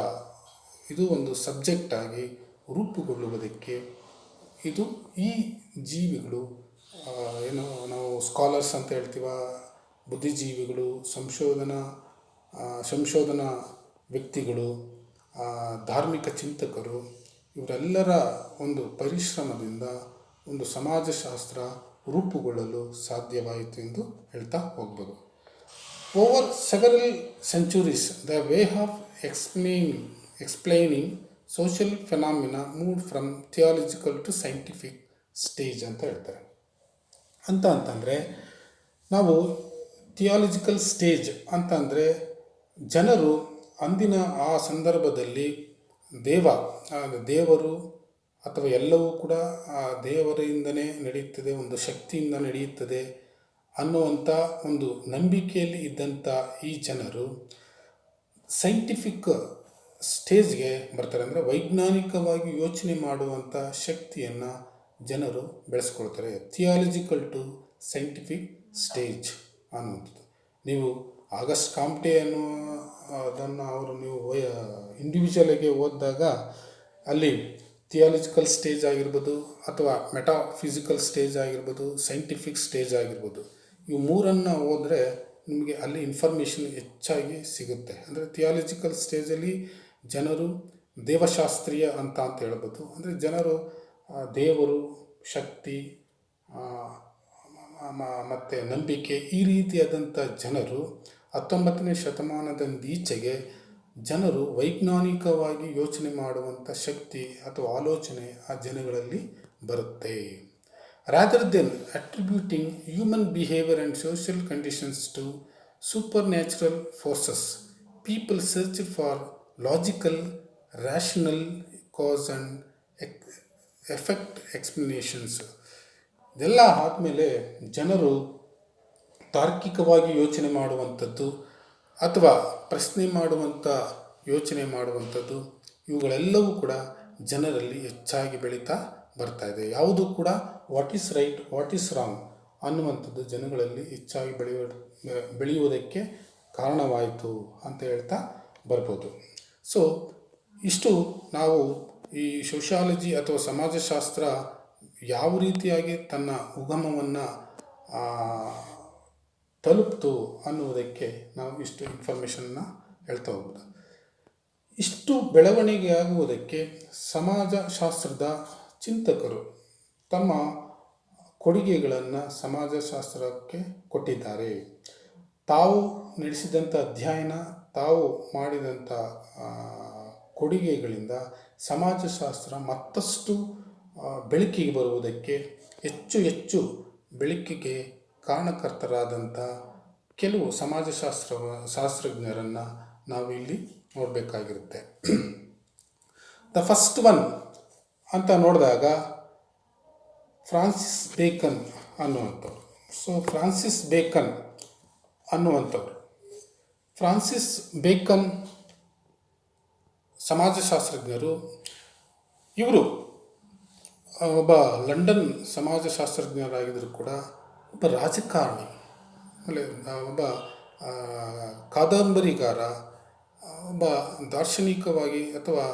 ಇದು ಒಂದು ಸಬ್ಜೆಕ್ಟಾಗಿ ರೂಪುಗೊಳ್ಳುವುದಕ್ಕೆ ಇದು ಈ ಜೀವಿಗಳು, ಏನು ನಾವು ಸ್ಕಾಲರ್ಸ್ ಅಂತ ಹೇಳ್ತೀವ, ಬುದ್ಧಿಜೀವಿಗಳು, ಸಂಶೋಧನಾ ವ್ಯಕ್ತಿಗಳು, ಧಾರ್ಮಿಕ ಚಿಂತಕರು, ಇವರೆಲ್ಲರ ಒಂದು ಪರಿಶ್ರಮದಿಂದ ಒಂದು ಸಮಾಜಶಾಸ್ತ್ರ ರೂಪುಗೊಳ್ಳಲು ಸಾಧ್ಯವಾಯಿತು ಎಂದು ಹೇಳ್ತಾ ಹೋಗ್ಬೋದು. Over several centuries the way of explaining social phenomena move from theological to scientific stage ಅಂತ ಹೇಳ್ತಾರೆ. ಅಂತಂದರೆ ನಾವು ಥಿಯಾಲಜಿಕಲ್ ಸ್ಟೇಜ್ ಅಂತಂದರೆ ಜನರು ಅಂದಿನ ಆ ಸಂದರ್ಭದಲ್ಲಿ ದೇವರು ಅಥವಾ ಎಲ್ಲವೂ ಕೂಡ ಆ ದೇವರಿಂದನೇ ನಡೆಯುತ್ತದೆ, ಒಂದು ಶಕ್ತಿಯಿಂದ ನಡೆಯುತ್ತದೆ ಅನ್ನುವಂಥ ಒಂದು ನಂಬಿಕೆಯಲ್ಲಿ ಇದ್ದಂಥ ಈ ಜನರು ಸೈಂಟಿಫಿಕ್ ಸ್ಟೇಜ್ಗೆ ಬರ್ತಾರೆ. ಅಂದರೆ ವೈಜ್ಞಾನಿಕವಾಗಿ ಯೋಚನೆ ಮಾಡುವಂಥ ಶಕ್ತಿಯನ್ನು ಜನರು ಬೆಳೆಸ್ಕೊಳ್ತಾರೆ. ಥಿಯಾಲಜಿಕಲ್ ಟು ಸೈಂಟಿಫಿಕ್ ಸ್ಟೇಜ್ ಅನ್ನುವಂಥದ್ದು. ನೀವು ಆಗಸ್ಟ್ ಕಾಮ್ಟೆ ಅದನ್ನು ನೀವು ಇಂಡಿವಿಜುವಲಾಗಿ ಓದಿದಾಗ ಅಲ್ಲಿ ಥಿಯಾಲಜಿಕಲ್ ಸ್ಟೇಜ್ ಆಗಿರ್ಬೋದು ಅಥವಾ ಮೆಟಾಫಿಸಿಕಲ್ ಸ್ಟೇಜ್ ಆಗಿರ್ಬೋದು, ಸೈಂಟಿಫಿಕ್ ಸ್ಟೇಜ್ ಆಗಿರ್ಬೋದು, ಇವು ಮೂರನ್ನು ಓದಿದ್ರೆ ನಿಮಗೆ ಅಲ್ಲಿ ಇನ್ಫಾರ್ಮೇಷನ್ ಹೆಚ್ಚಾಗಿ ಸಿಗುತ್ತೆ. ಅಂದರೆ ಥಿಯಾಲಜಿಕಲ್ ಸ್ಟೇಜಲ್ಲಿ ಜನರು ದೇವಶಾಸ್ತ್ರೀಯ ಅಂತ ಹೇಳ್ಬೋದು. ಅಂದರೆ ಜನರು ದೇವರು, ಶಕ್ತಿ ಮತ್ತು ನಂಬಿಕೆ ಈ ರೀತಿಯಾದಂಥ ಜನರು 19ನೇ ಶತಮಾನದಿಂದೀಚೆಗೆ ಜನರು ವೈಜ್ಞಾನಿಕವಾಗಿ ಯೋಚನೆ ಮಾಡುವಂಥ ಶಕ್ತಿ ಅಥವಾ ಆಲೋಚನೆ ಆ ಜನಗಳಲ್ಲಿ ಬರುತ್ತೆ. Rather than attributing human behaviour and social conditions to supernatural forces, people search for logical, rational cause and effect explanations. ಇದೆಲ್ಲ ಆದಮೇಲೆ ಜನರು ತಾರ್ಕಿಕವಾಗಿ ಯೋಚನೆ ಮಾಡುವಂಥದ್ದು ಅಥವಾ ಪ್ರಶ್ನೆ ಮಾಡುವಂಥ ಯೋಚನೆ ಮಾಡುವಂಥದ್ದು, ಇವುಗಳೆಲ್ಲವೂ ಕೂಡ ಜನರಲ್ಲಿ ಹೆಚ್ಚಾಗಿ ಬೆಳೀತಾ ಬರ್ತಾ ಇದೆ. ಯಾವುದು ಕೂಡ what is right, what is wrong ಅನ್ನುವಂಥದ್ದು ಜನಗಳಲ್ಲಿ ಹೆಚ್ಚಾಗಿ ಬೆಳೆಯುವುದಕ್ಕೆ ಕಾರಣವಾಯಿತು ಅಂತ ಹೇಳ್ತಾ ಬರ್ಬೋದು. ಸೊ ಇಷ್ಟು ನಾವು ಈ ಸೋಷಿಯಾಲಜಿ ಅಥವಾ ಸಮಾಜಶಾಸ್ತ್ರ ಯಾವ ರೀತಿಯಾಗಿ ತನ್ನ ಉಗಮವನ್ನು ತಲುಪ್ತು ಅನ್ನುವುದಕ್ಕೆ ನಾವು ಇಷ್ಟು ಇನ್ಫಾರ್ಮೇಷನ್ನ ಹೇಳ್ತಾ ಹೋಗ್ಬೋದು. ಇಷ್ಟು ಬೆಳವಣಿಗೆ ಆಗುವುದಕ್ಕೆ ಸಮಾಜಶಾಸ್ತ್ರದ ಚಿಂತಕರು ತಮ್ಮ ಕೊಡುಗೆಗಳನ್ನು ಸಮಾಜಶಾಸ್ತ್ರಕ್ಕೆ ಕೊಟ್ಟಿದ್ದಾರೆ. ತಾವು ನಡೆಸಿದಂಥ ಅಧ್ಯಯನ, ತಾವು ಮಾಡಿದಂಥ ಕೊಡುಗೆಗಳಿಂದ ಸಮಾಜಶಾಸ್ತ್ರ ಮತ್ತಷ್ಟು ಬೆಳಕಿಗೆ ಬರುವುದಕ್ಕೆ ಹೆಚ್ಚು ಬೆಳಕಿಗೆ ಕಾರಣಕರ್ತರಾದಂಥ ಕೆಲವು ಶಾಸ್ತ್ರಜ್ಞರನ್ನು ನಾವು ಇಲ್ಲಿ ನೋಡಬೇಕಾಗಿರುತ್ತೆ. ದ ಫಸ್ಟ್ ಒನ್ ಅಂತ ನೋಡಿದಾಗ ಫ್ರಾನ್ಸಿಸ್ ಬೇಕನ್ ಅನ್ನುವಂಥವ್ರು. ಫ್ರಾನ್ಸಿಸ್ ಬೇಕನ್ ಸಮಾಜಶಾಸ್ತ್ರಜ್ಞರು. ಇವರು ಒಬ್ಬ ಲಂಡನ್ ಸಮಾಜಶಾಸ್ತ್ರಜ್ಞರಾಗಿದ್ದರೂ ಕೂಡ ಒಬ್ಬ ರಾಜಕಾರಣಿ, ಆಮೇಲೆ ಒಬ್ಬ ಕಾದಂಬರಿಗಾರ, ಒಬ್ಬ ದಾರ್ಶನಿಕವಾಗಿ ಅಥವಾ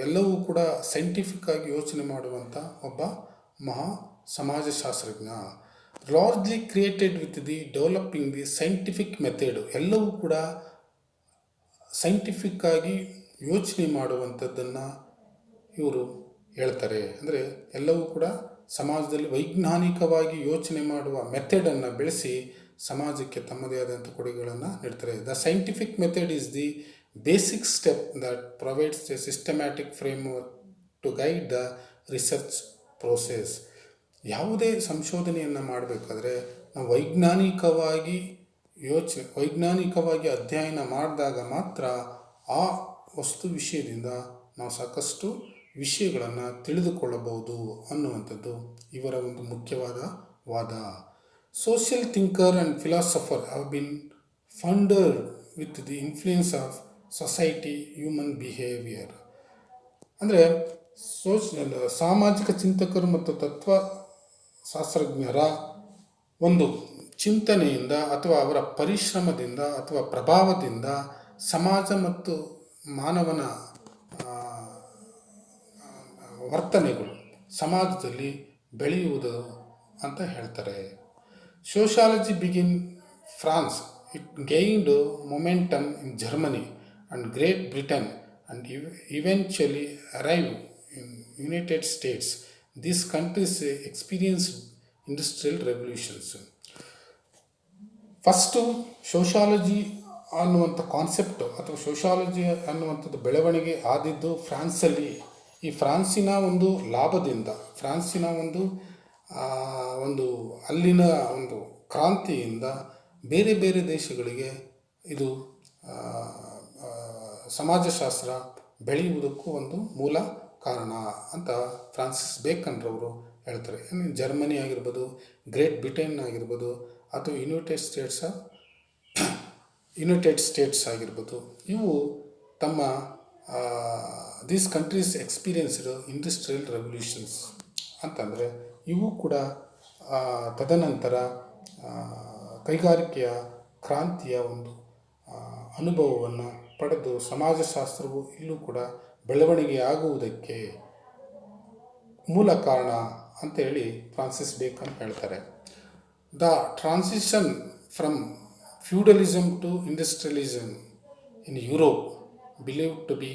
ಎಲ್ಲವೂ ಕೂಡ ಸೈಂಟಿಫಿಕ್ ಆಗಿ ಯೋಚನೆ ಮಾಡುವಂಥ ಒಬ್ಬ ಮಹಾ ಸಮಾಜಶಾಸ್ತ್ರಜ್ಞ. Largely created with the developing the scientific method. ಎಲ್ಲವೂ ಕೂಡ ಸೈಂಟಿಫಿಕ್ ಆಗಿ ಯೋಚನೆ ಮಾಡುವಂಥದ್ದನ್ನು ಇವರು ಹೇಳ್ತಾರೆ. ಅಂದರೆ ಎಲ್ಲವೂ ಕೂಡ ಸಮಾಜದಲ್ಲಿ ವೈಜ್ಞಾನಿಕವಾಗಿ ಯೋಚನೆ ಮಾಡುವ ಮೆಥಡನ್ನು ಬೆಳೆಸಿ ಸಮಾಜಕ್ಕೆ ತಮ್ಮದೇ ಆದಂಥ ಕೊಡುಗೆಗಳನ್ನು ನೀಡ್ತಾರೆ. The scientific method is the basic step that provides a systematic framework to guide the research process. ಯಾವುದೇ ಸಂಶೋಧನೆಯನ್ನು ಮಾಡಬೇಕಾದ್ರೆ ನಾವು ವೈಜ್ಞಾನಿಕವಾಗಿ ಅಧ್ಯಯನ ಮಾಡಿದಾಗ ಮಾತ್ರ ಆ ವಸ್ತು ವಿಷಯದಿಂದ ನಾವು ಸಾಕಷ್ಟು ವಿಷಯಗಳನ್ನು ತಿಳಿದುಕೊಳ್ಳಬಹುದು ಅನ್ನುವಂಥದ್ದು ಇವರ ಒಂದು ಮುಖ್ಯವಾದ ವಾದ. Social thinker and philosopher have been pondered with the influence of society human behaviour. ಅಂದರೆ ಸಾಮಾಜಿಕ ಚಿಂತಕರು ಮತ್ತು ತತ್ವಶಾಸ್ತ್ರಜ್ಞರ ಒಂದು ಚಿಂತನೆಯಿಂದ ಅಥವಾ ಅವರ ಪರಿಶ್ರಮದಿಂದ ಅಥವಾ ಪ್ರಭಾವದಿಂದ ಸಮಾಜ ಮತ್ತು ಮಾನವನ ವರ್ತನೆಗಳು ಸಮಾಜದಲ್ಲಿ ಬೆಳೆಯುವುದು ಅಂತ ಹೇಳ್ತಾರೆ. Sociology begin France, it gained momentum in Germany and Great Britain and eventually arrived in United States. These countries experienced industrial revolutions. First sociology ಅನ್ನುವಂಥ ಕಾನ್ಸೆಪ್ಟು ಅಥವಾ ಸೋಷಾಲಜಿ ಅನ್ನುವಂಥದ್ದು ಬೆಳವಣಿಗೆ ಆದಿದ್ದು ಫ್ರಾನ್ಸಲ್ಲಿ. ಈ ಫ್ರಾನ್ಸಿನ ಒಂದು ಲಾಭದಿಂದ, ಫ್ರಾನ್ಸಿನ ಒಂದು ಅಲ್ಲಿನ ಒಂದು ಕ್ರಾಂತಿಯಿಂದ ಬೇರೆ ಬೇರೆ ದೇಶಗಳಿಗೆ ಇದು ಸಮಾಜಶಾಸ್ತ್ರ ಬೆಳೆಯುವುದಕ್ಕೂ ಒಂದು ಮೂಲ ಕಾರಣ ಅಂತ ಫ್ರಾನ್ಸಿಸ್ ಬೇಕನ್ರವರು ಹೇಳ್ತಾರೆ. ಜರ್ಮನಿ ಆಗಿರ್ಬೋದು, ಗ್ರೇಟ್ ಬ್ರಿಟನ್ ಆಗಿರ್ಬೋದು, ಅಥವಾ ಯುನೈಟೆಡ್ ಸ್ಟೇಟ್ಸ್ ಆಗಿರ್ಬೋದು, ಇವು ತಮ್ಮ these countries experienced industrial revolutions ಅಂತಂದರೆ ಇವು ಕೂಡ ತದನಂತರ ಕೈಗಾರಿಕೆಯ ಕ್ರಾಂತಿಯ ಒಂದು ಅನುಭವವನ್ನು ಪಡೆದು ಸಮಾಜಶಾಸ್ತ್ರವು ಇಲ್ಲೂ ಕೂಡ ಬೆಳವಣಿಗೆಯಾಗುವುದಕ್ಕೆ ಮೂಲ ಕಾರಣ ಅಂತೇಳಿ ಫ್ರಾನ್ಸಿಸ್ ಬೇಕನ್ ಹೇಳ್ತಾರೆ. The transition from feudalism to industrialism in Europe believed to be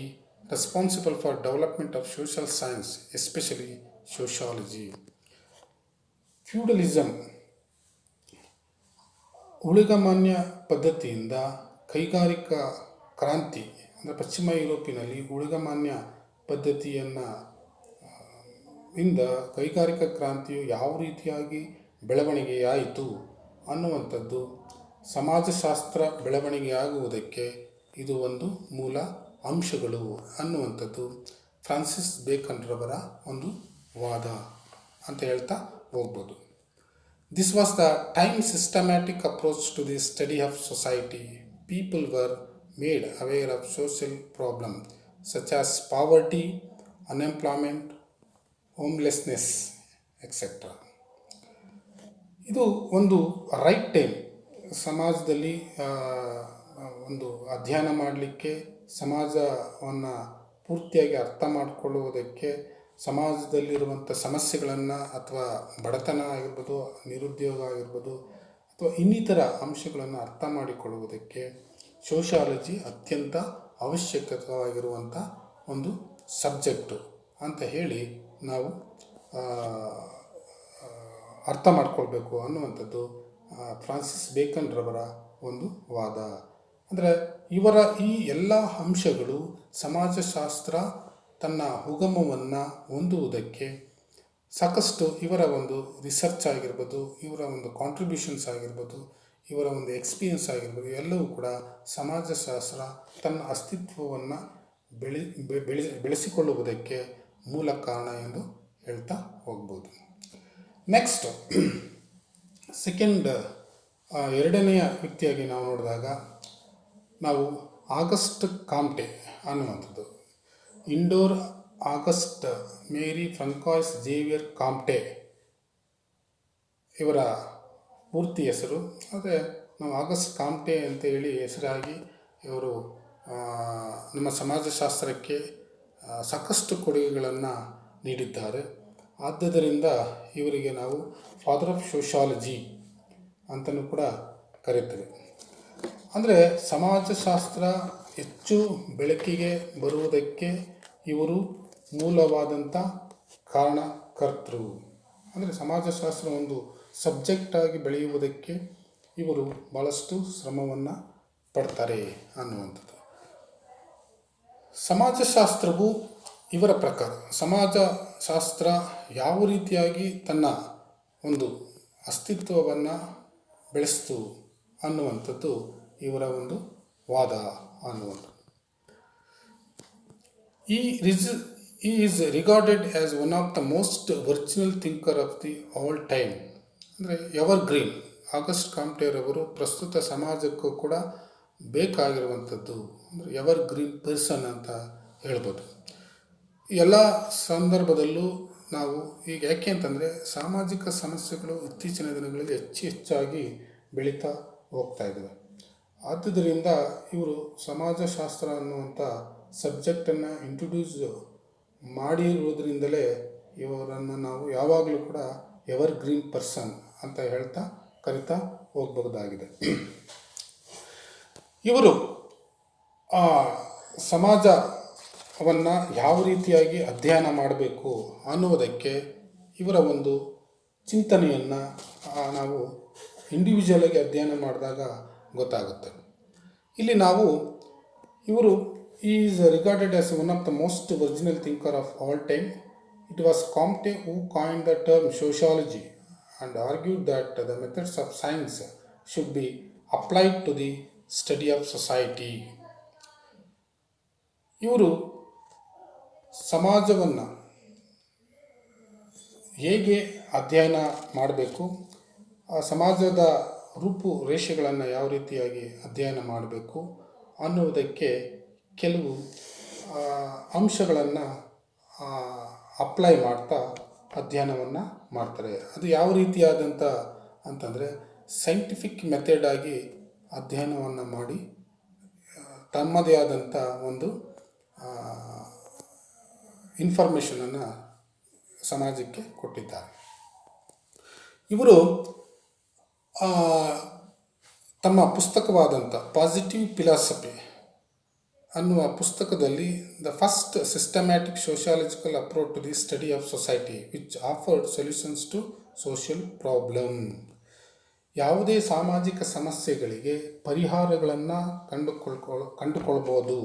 responsible for development of social science, especially sociology. Feudalism ಊಳಿಗಮಾನ್ಯ ಪದ್ಧತಿಯಿಂದ ಕೈಗಾರಿಕಾ ಕ್ರಾಂತಿ ಅಂದರೆ ಪಶ್ಚಿಮ ಯುರೋಪಿನಲ್ಲಿ ಊಳಿಗಮಾನ್ಯ ಪದ್ಧತಿಯನ್ನು ಇಂದ ಕೈಗಾರಿಕಾ ಕ್ರಾಂತಿಯು ಯಾವ ರೀತಿಯಾಗಿ ಬೆಳವಣಿಗೆಯಾಯಿತು ಅನ್ನುವಂಥದ್ದು ಸಮಾಜಶಾಸ್ತ್ರ ಬೆಳವಣಿಗೆಯಾಗುವುದಕ್ಕೆ ಇದು ಒಂದು ಮೂಲ ಅಂಶಗಳು ಅನ್ನುವಂಥದ್ದು ಫ್ರಾನ್ಸಿಸ್ ಬೇಕನ್ರವರ ಒಂದು ವಾದ ಅಂತ ಹೇಳ್ತಾ ಹೋಗ್ಬೋದು. This was the time systematic approach to the study of society. People were made aware of social problem such as poverty, unemployment, homelessness etcetera. ಇದು ಒಂದು ರೈಟ್ ಟೈಮ್ ಸಮಾಜದಲ್ಲಿ ಒಂದು ಅಧ್ಯಯನ ಮಾಡಲಿಕ್ಕೆ, ಸಮಾಜವನ್ನು ಪೂರ್ತಿಯಾಗಿ ಅರ್ಥ ಮಾಡಿಕೊಳ್ಳುವುದಕ್ಕೆ, ಸಮಾಜದಲ್ಲಿರುವಂಥ ಸಮಸ್ಯೆಗಳನ್ನು ಅಥವಾ ಬಡತನ ಆಗಿರ್ಬೋದು, ನಿರುದ್ಯೋಗ ಆಗಿರ್ಬೋದು, ಅಥವಾ ಇನ್ನಿತರ ಅಂಶಗಳನ್ನು ಅರ್ಥ ಮಾಡಿಕೊಳ್ಳುವುದಕ್ಕೆ ಸೋಷಿಯಾಲಜಿ ಅತ್ಯಂತ ಅವಶ್ಯಕವಾಗಿರುವಂಥ ಒಂದು ಸಬ್ಜೆಕ್ಟು ಅಂತ ಹೇಳಿ ನಾವು ಅರ್ಥ ಮಾಡಿಕೊಳ್ಬೇಕು ಅನ್ನುವಂಥದ್ದು ಫ್ರಾನ್ಸಿಸ್ ಬೇಕನ್ರವರ ಒಂದು ವಾದ. ಅಂದರೆ ಇವರ ಈ ಎಲ್ಲ ಅಂಶಗಳು ಸಮಾಜಶಾಸ್ತ್ರ ತನ್ನ ಉಗಮವನ್ನು ಹೊಂದುವುದಕ್ಕೆ ಸಾಕಷ್ಟು ಇವರ ಒಂದು ರಿಸರ್ಚ್ ಆಗಿರ್ಬೋದು, ಇವರ ಒಂದು ಕಾಂಟ್ರಿಬ್ಯೂಷನ್ಸ್ ಆಗಿರ್ಬೋದು, ಇವರ ಒಂದು ಎಕ್ಸ್ಪೀರಿಯನ್ಸ್ ಆಗಿರ್ಬೋದು, ಎಲ್ಲವೂ ಕೂಡ ಸಮಾಜಶಾಸ್ತ್ರ ತನ್ನ ಅಸ್ತಿತ್ವವನ್ನು ಬೆಳೆಸಿಕೊಳ್ಳುವುದಕ್ಕೆ ಮೂಲ ಕಾರಣ ಎಂದು ಹೇಳ್ತಾ ಹೋಗ್ಬೋದು. ನೆಕ್ಸ್ಟ್ ಎರಡನೆಯ ವ್ಯಕ್ತಿಯಾಗಿ ನಾವು ನೋಡಿದಾಗ ನಾವು ಆಗಸ್ಟ್ ಕಾಮ್ಟೆ ಅನ್ನುವಂಥದ್ದು, ಇಂಡೋರ್ ಆಗಸ್ಟ್ ಮೇರಿ ಫ್ರಾಂಕಾಯ್ಸ್ ಜೇವಿಯರ್ ಕಾಮ್ಟೆ ಇವರ ಪೂರ್ತಿ ಹೆಸರು. ಆದರೆ ನಾವು ಆಗಸ್ಟ್ ಕಾಮ್ಟೆ ಅಂತೇಳಿ ಹೆಸರಾಗಿ ಇವರು ನಮ್ಮ ಸಮಾಜಶಾಸ್ತ್ರಕ್ಕೆ ಸಾಕಷ್ಟು ಕೊಡುಗೆಗಳನ್ನು ನೀಡಿದ್ದಾರೆ. ಆದ್ದರಿಂದ ಇವರಿಗೆ ನಾವು ಫಾದರ್ ಆಫ್ ಸೋಷಾಲಜಿ ಅಂತಲೂ ಕೂಡ ಕರೀತೀವಿ. ಅಂದರೆ ಸಮಾಜಶಾಸ್ತ್ರ ಹೆಚ್ಚು ಬೆಳಕಿಗೆ ಬರುವುದಕ್ಕೆ ಇವರು ಮೂಲವಾದಂಥ ಕಾರಣಕರ್ತರು. ಅಂದರೆ ಸಮಾಜಶಾಸ್ತ್ರ ಒಂದು ಸಬ್ಜೆಕ್ಟಾಗಿ ಬೆಳೆಯುವುದಕ್ಕೆ ಇವರು ಭಾಳಷ್ಟು ಶ್ರಮವನ್ನು ಪಡ್ತಾರೆ ಅನ್ನುವಂಥದ್ದು. ಸಮಾಜಶಾಸ್ತ್ರವು ಇವರ ಪ್ರಕಾರ ಸಮಾಜಶಾಸ್ತ್ರ ಯಾವ ರೀತಿಯಾಗಿ ತನ್ನ ಒಂದು ಅಸ್ತಿತ್ವವನ್ನು ಬೆಳೆಸ್ತು ಅನ್ನುವಂಥದ್ದು ಇವರ ಒಂದು ವಾದ ಅನ್ನುವಂಥದ್ದು. He is regarded as one of the most original thinker of the all time. ಅಂದರೆ ಎವರ್ಗ್ರೀನ್ ಆಗಸ್ಟ್ ಕಾಮ್ಟೆರವರು ಪ್ರಸ್ತುತ ಸಮಾಜಕ್ಕೂ ಕೂಡ ಬೇಕಾಗಿರುವಂಥದ್ದು, ಅಂದರೆ ಎವರ್ಗ್ರೀನ್ ಪರ್ಸನ್ ಅಂತ ಹೇಳ್ಬೋದು. ಎಲ್ಲ ಸಂದರ್ಭದಲ್ಲೂ ನಾವು ಈಗ ಯಾಕೆ ಅಂತಂದರೆ ಸಾಮಾಜಿಕ ಸಮಸ್ಯೆಗಳು ಇತ್ತೀಚಿನ ದಿನಗಳಲ್ಲಿ ಹೆಚ್ಚಾಗಿ ಬೆಳೀತಾ ಹೋಗ್ತಾ ಇದ್ದಾವೆ. ಆದ್ದರಿಂದ ಇವರು ಸಮಾಜಶಾಸ್ತ್ರ ಅನ್ನುವಂಥ ಸಬ್ಜೆಕ್ಟನ್ನು ಇಂಟ್ರೊಡ್ಯೂಸ್ ಮಾಡಿರುವುದರಿಂದಲೇ ಇವರನ್ನು ನಾವು ಯಾವಾಗಲೂ ಕೂಡ ಎವರ್ಗ್ರೀನ್ ಪರ್ಸನ್ ಅಂತ ಕರಿತಾ ಹೋಗಬಹುದಾಗಿದೆ. ಇವರು ಸಮಾಜವನ್ನು ಯಾವ ರೀತಿಯಾಗಿ ಅಧ್ಯಯನ ಮಾಡಬೇಕು ಅನ್ನುವುದಕ್ಕೆ ಇವರ ಒಂದು ಚಿಂತನೆಯನ್ನು ನಾವು ಇಂಡಿವಿಜುವಲಾಗಿ ಅಧ್ಯಯನ ಮಾಡಿದಾಗ ಗೊತ್ತಾಗುತ್ತೆ. ಇಲ್ಲಿ ನಾವು ಇವರು is regarded as one of the most original thinker of all time. It was Conte who coined the term sociology and argued that the methods of science should be applied to the study of society. ಇವರು ಸಮಾಜವನ್ನು ಹೇಗೆ ಅಧ್ಯಯನ ಮಾಡಬೇಕು, ಆ ಸಮಾಜದ ರೂಪುರೇಷೆಗಳನ್ನು ಯಾವ ರೀತಿಯಾಗಿ ಅಧ್ಯಯನ ಮಾಡಬೇಕು ಅನ್ನುವುದಕ್ಕೆ ಕೆಲವು ಅಂಶಗಳನ್ನು ಅಪ್ಲೈ ಮಾಡ್ತಾ ಅಧ್ಯಯನವನ್ನು ಮಾಡ್ತಾರೆ. ಅದು ಯಾವ ರೀತಿಯಾದಂಥ ಅಂತಂದರೆ ಸೈಂಟಿಫಿಕ್ ಮೆಥಡ್ ಆಗಿ ಅಧ್ಯಯನವನ್ನು ಮಾಡಿ ತಮ್ಮದೇ ಆದಂಥ ಒಂದು ಇನ್ಫಾರ್ಮೇಷನನ್ನು ಸಮಾಜಕ್ಕೆ ಕೊಟ್ಟಿದ್ದಾರೆ. ಇವರು ತಮ್ಮ ಪುಸ್ತಕವಾದಂಥ ಪಾಸಿಟಿವ್ ಫಿಲಾಸಫಿ ಅನ್ನುವ ಪುಸ್ತಕದಲ್ಲಿ the first systematic sociological approach to the study of society which offered solutions to social problem, ಯಾವುದೇ ಸಾಮಾಜಿಕ ಸಮಸ್ಯೆಗಳಿಗೆ ಪರಿಹಾರಗಳನ್ನು ಕಂಡುಕೊಳ್ಬೋದು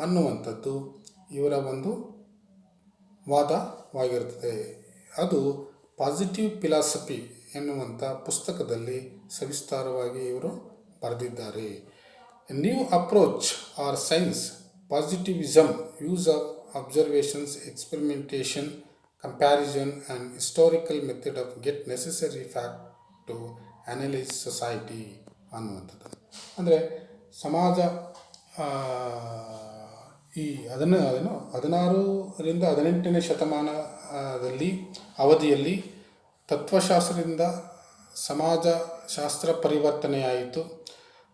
ಅನ್ನುವಂಥದ್ದು ಇವರ ಒಂದು ವಾದವಾಗಿರುತ್ತದೆ. ಅದು ಪಾಸಿಟಿವ್ ಫಿಲಾಸಫಿ ಎನ್ನುವಂಥ ಪುಸ್ತಕದಲ್ಲಿ ಸವಿಸ್ತಾರವಾಗಿ ಇವರು ಬರೆದಿದ್ದಾರೆ. New approach are science positivism use of observations experimentation comparison and historical method of get necessary fact to analyse society ಅನ್ನುವಂಥದ್ದು. ಅಂದರೆ ಸಮಾಜ ಈ 16ರಿಂದ 18ನೇ ಶತಮಾನದಲ್ಲಿ ಅವಧಿಯಲ್ಲಿ ತತ್ವಶಾಸ್ತ್ರದಿಂದ ಸಮಾಜಶಾಸ್ತ್ರ ಪರಿವರ್ತನೆಯಾಯಿತು.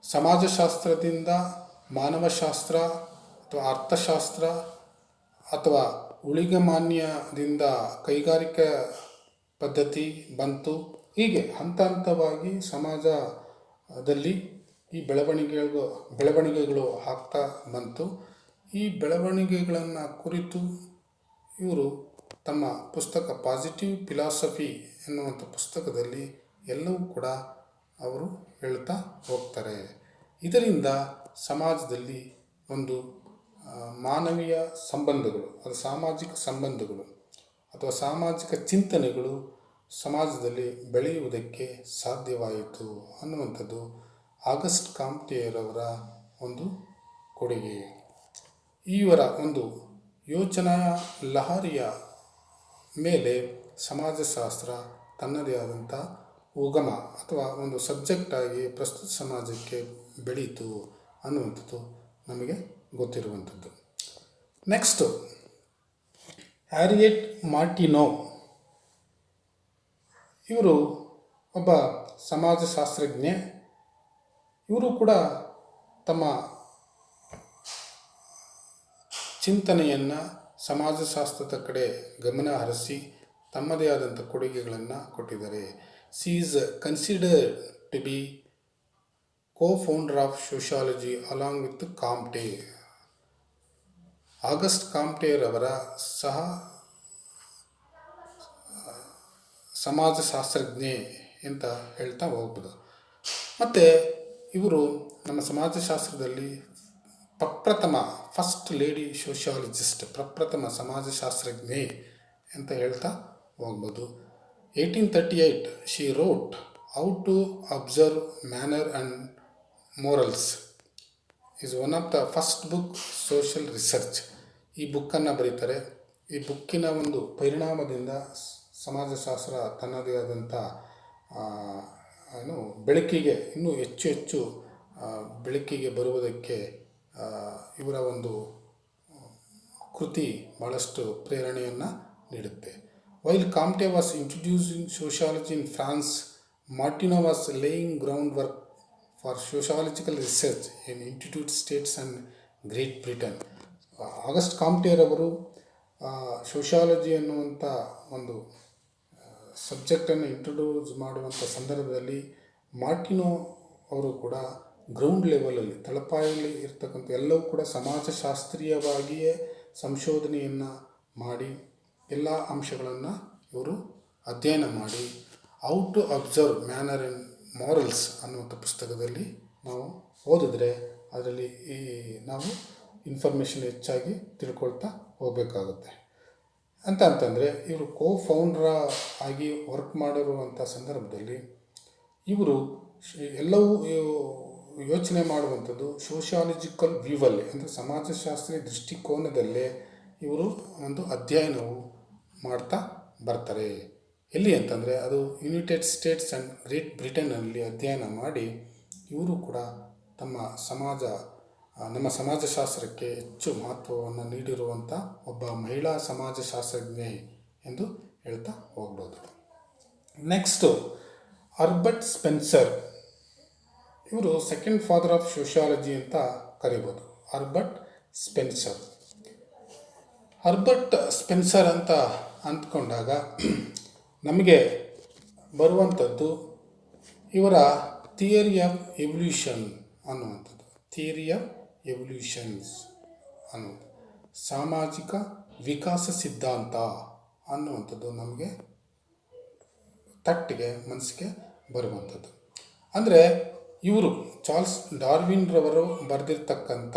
ಸಮಾಜಶಾಸ್ತ್ರದಿಂದ ಮಾನವಶಾಸ್ತ್ರ ಅಥವಾ ಅರ್ಥಶಾಸ್ತ್ರ ಅಥವಾ ಉಳಿಗಮಾನ್ಯದಿಂದ ಕೈಗಾರಿಕಾ ಪದ್ಧತಿ ಬಂತು. ಹೀಗೆ ಹಂತ ಹಂತವಾಗಿ ಸಮಾಜದಲ್ಲಿ ಈ ಬೆಳವಣಿಗೆಗಳು ಆಗ್ತಾ ಬಂತು. ಈ ಬೆಳವಣಿಗೆಗಳನ್ನು ಕುರಿತು ಇವರು ತಮ್ಮ ಪುಸ್ತಕ ಪಾಸಿಟಿವ್ ಫಿಲಾಸಫಿ ಎನ್ನುವಂಥ ಪುಸ್ತಕದಲ್ಲಿ ಎಲ್ಲವೂ ಕೂಡ ಅವರು ಹೇಳ್ತಾ ಹೋಗ್ತಾರೆ. ಇದರಿಂದ ಸಮಾಜದಲ್ಲಿ ಒಂದು ಮಾನವೀಯ ಸಂಬಂಧಗಳು, ಅದು ಸಾಮಾಜಿಕ ಸಂಬಂಧಗಳು ಅಥವಾ ಸಾಮಾಜಿಕ ಚಿಂತನೆಗಳು ಸಮಾಜದಲ್ಲಿ ಬೆಳೆಯುವುದಕ್ಕೆ ಸಾಧ್ಯವಾಯಿತು ಅನ್ನುವಂಥದ್ದು ಆಗಸ್ಟ್ ಕಾಂಟೆರವರ ಒಂದು ಕೊಡುಗೆ. ಇವರ ಒಂದು ಯೋಚನಾ ಲಹರಿಯ ಮೇಲೆ ಸಮಾಜಶಾಸ್ತ್ರ ತನ್ನದೇ ಆದಂಥ ಉಗಮ ಅಥವಾ ಒಂದು ಸಬ್ಜೆಕ್ಟಾಗಿ ಪ್ರಸ್ತುತ ಸಮಾಜಕ್ಕೆ ಬೆಳೀತು ಅನ್ನುವಂಥದ್ದು ನಮಗೆ ಗೊತ್ತಿರುವಂಥದ್ದು. Next Harriet ಮಾರ್ಟಿನೋ. ಇವರು ಒಬ್ಬ ಸಮಾಜಶಾಸ್ತ್ರಜ್ಞೆ. ಇವರು ಕೂಡ ತಮ್ಮ ಚಿಂತನೆಯನ್ನು ಸಮಾಜಶಾಸ್ತ್ರದ ಕಡೆ ಗಮನ ಹರಿಸಿ ತಮ್ಮದೇ ಆದಂಥ ಕೊಡುಗೆಗಳನ್ನು ಕೊಟ್ಟಿದ್ದಾರೆ. She is considered to be co-founder of sociology along with Comte. Auguste ಕಾಂಟೆರವರ ಸಹ ಸಮಾಜಶಾಸ್ತ್ರಜ್ಞೆ ಅಂತ ಹೇಳ್ತಾ ಹೋಗ್ಬೋದು. ಮತ್ತು ಇವರು ನಮ್ಮ ಸಮಾಜಶಾಸ್ತ್ರದಲ್ಲಿ ಫಸ್ಟ್ ಲೇಡಿ ಸೋಷಿಯಾಲಜಿಸ್ಟ್, ಪ್ರಪ್ರಥಮ ಸಮಾಜಶಾಸ್ತ್ರಜ್ಞೆ ಅಂತ ಹೇಳ್ತಾ ಹೋಗ್ಬೋದು. 1838 she wrote how to observe manner and morals is one of the first book social research. ಈ ಬುಕ್ಕನ್ನು ಬರೀತಾರೆ. ಈ ಬುಕ್ಕಿನ ಒಂದು ಪರಿಣಾಮದಿಂದ ಸಮಾಜಶಾಸ್ತ್ರ ತನ್ನದೇ ಆದಂಥ ಬೆಳಕಿಗೆ ಇನ್ನೂ ಹೆಚ್ಚು ಬೆಳಕಿಗೆ ಬರುವುದಕ್ಕೆ ಇವರ ಒಂದು ಕೃತಿ ಭಾಳಷ್ಟು ಪ್ರೇರಣೆಯನ್ನು ನೀಡುತ್ತೆ. While Comte was introducing sociology in France, Martineau was laying ground work for sociological research in United States and Great Britain. Auguste ಕಾಂಟೆರವರು ಸೋಷಿಯಾಲಜಿ ಅನ್ನುವಂಥ ಒಂದು ಸಬ್ಜೆಕ್ಟನ್ನು ಇಂಟ್ರೊಡ್ಯೂಸ್ ಮಾಡುವಂಥ ಸಂದರ್ಭದಲ್ಲಿ ಮಾರ್ಟಿನೋ ಅವರು ಕೂಡ ಗ್ರೌಂಡ್ ಲೆವೆಲಲ್ಲಿ ತಳಪಾಯಲ್ಲಿ ಇರ್ತಕ್ಕಂಥ ಎಲ್ಲವೂ ಕೂಡ ಸಮಾಜಶಾಸ್ತ್ರೀಯವಾಗಿಯೇ ಸಂಶೋಧನೆಯನ್ನು ಮಾಡಿ ಎಲ್ಲ ಅಂಶಗಳನ್ನು ಇವರು ಅಧ್ಯಯನ ಮಾಡಿ how to observe manner and morals ಅನ್ನುವಂಥ ಪುಸ್ತಕದಲ್ಲಿ ನಾವು ಓದಿದ್ರೆ ಅದರಲ್ಲಿ ನಾವು ಇನ್ಫಾರ್ಮೇಷನ್ ಹೆಚ್ಚಾಗಿ ತಿಳ್ಕೊಳ್ತಾ ಹೋಗಬೇಕಾಗುತ್ತೆ. ಅಂತಂದರೆ ಇವರು ಫೌಂಡ್ರ ಆಗಿ ವರ್ಕ್ ಮಾಡಿರುವಂಥ ಸಂದರ್ಭದಲ್ಲಿ ಇವರು ಎಲ್ಲವೂ ಯೋಚನೆ ಮಾಡುವಂಥದ್ದು ಸೋಷಿಯಾಲಜಿಕಲ್ ವ್ಯೂವಲ್ಲಿ, ಅಂದರೆ ಸಮಾಜಶಾಸ್ತ್ರೀಯ ದೃಷ್ಟಿಕೋನದಲ್ಲೇ ಇವರು ಒಂದು ಅಧ್ಯಯನವು ಮಾಡ್ತಾ ಬರ್ತಾರೆ. ಎಲ್ಲಿ ಅಂತಂದರೆ ಅದು ಯುನೈಟೆಡ್ ಸ್ಟೇಟ್ಸ್ ಆ್ಯಂಡ್ ಗ್ರೇಟ್ ಬ್ರಿಟನ್ನಲ್ಲಿ ಅಧ್ಯಯನ ಮಾಡಿ ಇವರು ಕೂಡ ನಮ್ಮ ಸಮಾಜಶಾಸ್ತ್ರಕ್ಕೆ ಹೆಚ್ಚು ಮಹತ್ವವನ್ನು ನೀಡಿರುವಂಥ ಒಬ್ಬ ಮಹಿಳಾ ಸಮಾಜಶಾಸ್ತ್ರಜ್ಞೆ ಎಂದು ಹೇಳ್ತಾ ಹೋಗ್ಬೋದು. Next Herbert Spencer. ಇವರು ಸೆಕೆಂಡ್ ಫಾದರ್ ಆಫ್ ಸೋಷಿಯಾಲಜಿ ಅಂತ ಕರಿಬೋದು. ಹರ್ಬರ್ಟ್ ಸ್ಪೆನ್ಸರ್ ಅಂತ ಅಂದ್ಕೊಂಡಾಗ ನಮಗೆ ಬರುವಂಥದ್ದು ಇವರ ಥಿಯರಿ ಆಫ್ ಎವಲ್ಯೂಷನ್ ಅನ್ನುವಂಥದ್ದು. ಥಿಯರಿ ಆಫ್ ಎವಲ್ಯೂಷನ್ಸ್ ಅನ್ನುವಂಥದ್ದು ಸಾಮಾಜಿಕ ವಿಕಾಸ ಸಿದ್ಧಾಂತ ಅನ್ನುವಂಥದ್ದು ನಮಗೆ ಮನಸ್ಸಿಗೆ ಬರುವಂಥದ್ದು. ಅಂದರೆ ಇವರು ಚಾರ್ಲ್ಸ್ ಡಾರ್ವಿನ್ರವರು ಬರೆದಿರ್ತಕ್ಕಂಥ